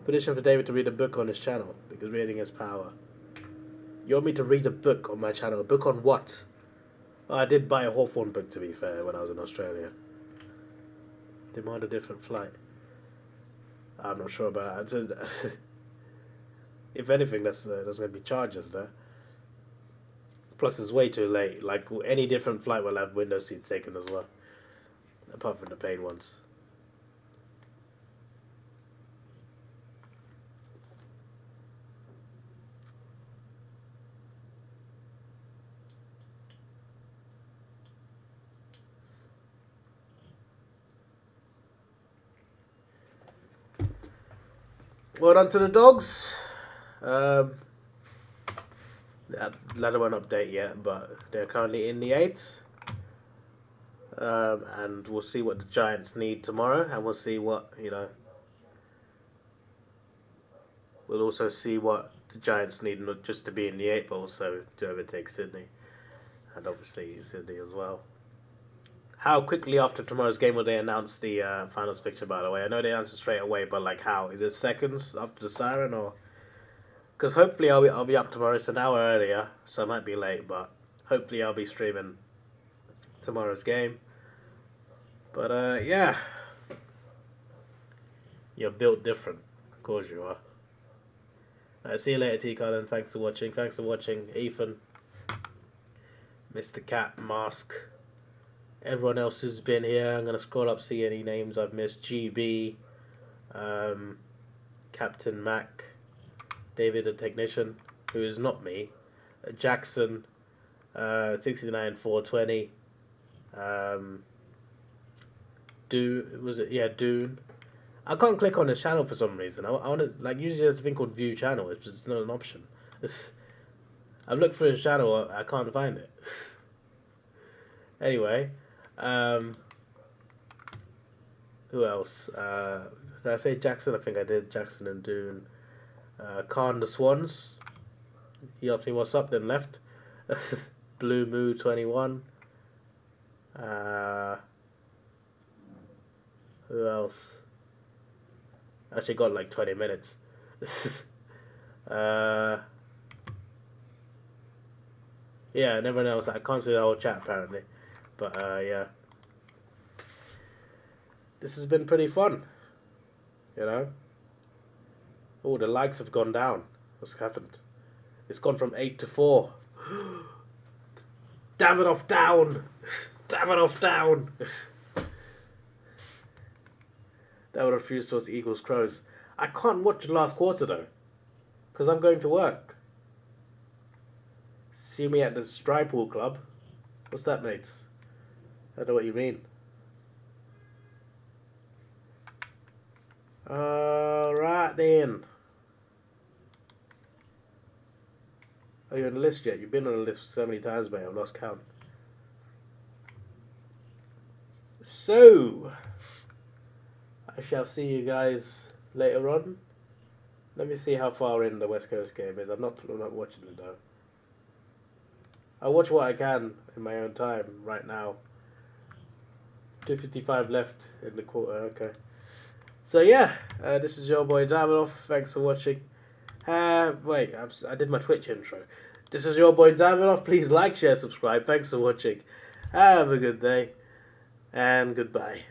Petition for David to read a book on his channel, because reading is power. You want me to read a book on my channel? A book on what? Oh, I did buy a Hawthorne book, to be fair, when I was in Australia. Demand a different flight. I'm not sure about that. If anything, there's going to be charges there. Plus, it's way too late. Like, any different flight will have window seats taken as well. Apart from the paid ones. Well done to the Dogs. Ladder won't update yet, but they're currently in the 8th. And we'll see what the Giants need tomorrow, and we'll see what, we'll also see what the Giants need, not just to be in the 8th, but also to overtake Sydney. And obviously Sydney as well. How quickly after tomorrow's game will they announce the finals fixture, by the way? I know they announced it straight away, but like how? Is it seconds after the siren, or? Because hopefully I'll be up tomorrow. It's an hour earlier, so I might be late, but hopefully I'll be streaming tomorrow's game. But yeah, you're built different. Of course you are. See you later, T. Cullen. Thanks for watching. Thanks for watching, Ethan, Mr. Cat, Mask, everyone else who's been here. I'm gonna scroll up, see any names I've missed. GB, Captain Mac, David the Technician, who is not me, Jackson, 69420, Dune, was it? Yeah, Dune. I can't click on his channel for some reason. I want to, like, usually there's a thing called view channel, it's just not an option. I've looked for his channel, I can't find it. Anyway, who else? Did I say Jackson? I think I did. Jackson and Dune. Khan the Swans. He asked me what's up, then left. Blue Moo 21. Who else? Actually got like 20 minutes. Yeah, and everyone else. I can't see the whole chat apparently. But yeah. This has been pretty fun. Oh, the likes have gone down. What's happened? It's gone from 8 to 4. Davidoff down! Davidoff down! Davidoff fused towards Eagles Crows. I can't watch the last quarter though, because I'm going to work. See me at the Stripe Pool Club. What's that, mates? I don't know what you mean. Alright then. Are you on the list yet? You've been on the list so many times, mate. I've lost count. So, I shall see you guys later on. Let me see how far in the West Coast game is. I'm not watching it though. I'll watch what I can in my own time right now. 2:55 left in the quarter. Okay. So yeah, this is your boy Davidoff. Thanks for watching. Wait, I did my Twitch intro. This is your boy Davidoff. Please like, share, subscribe. Thanks for watching. Have a good day, and goodbye.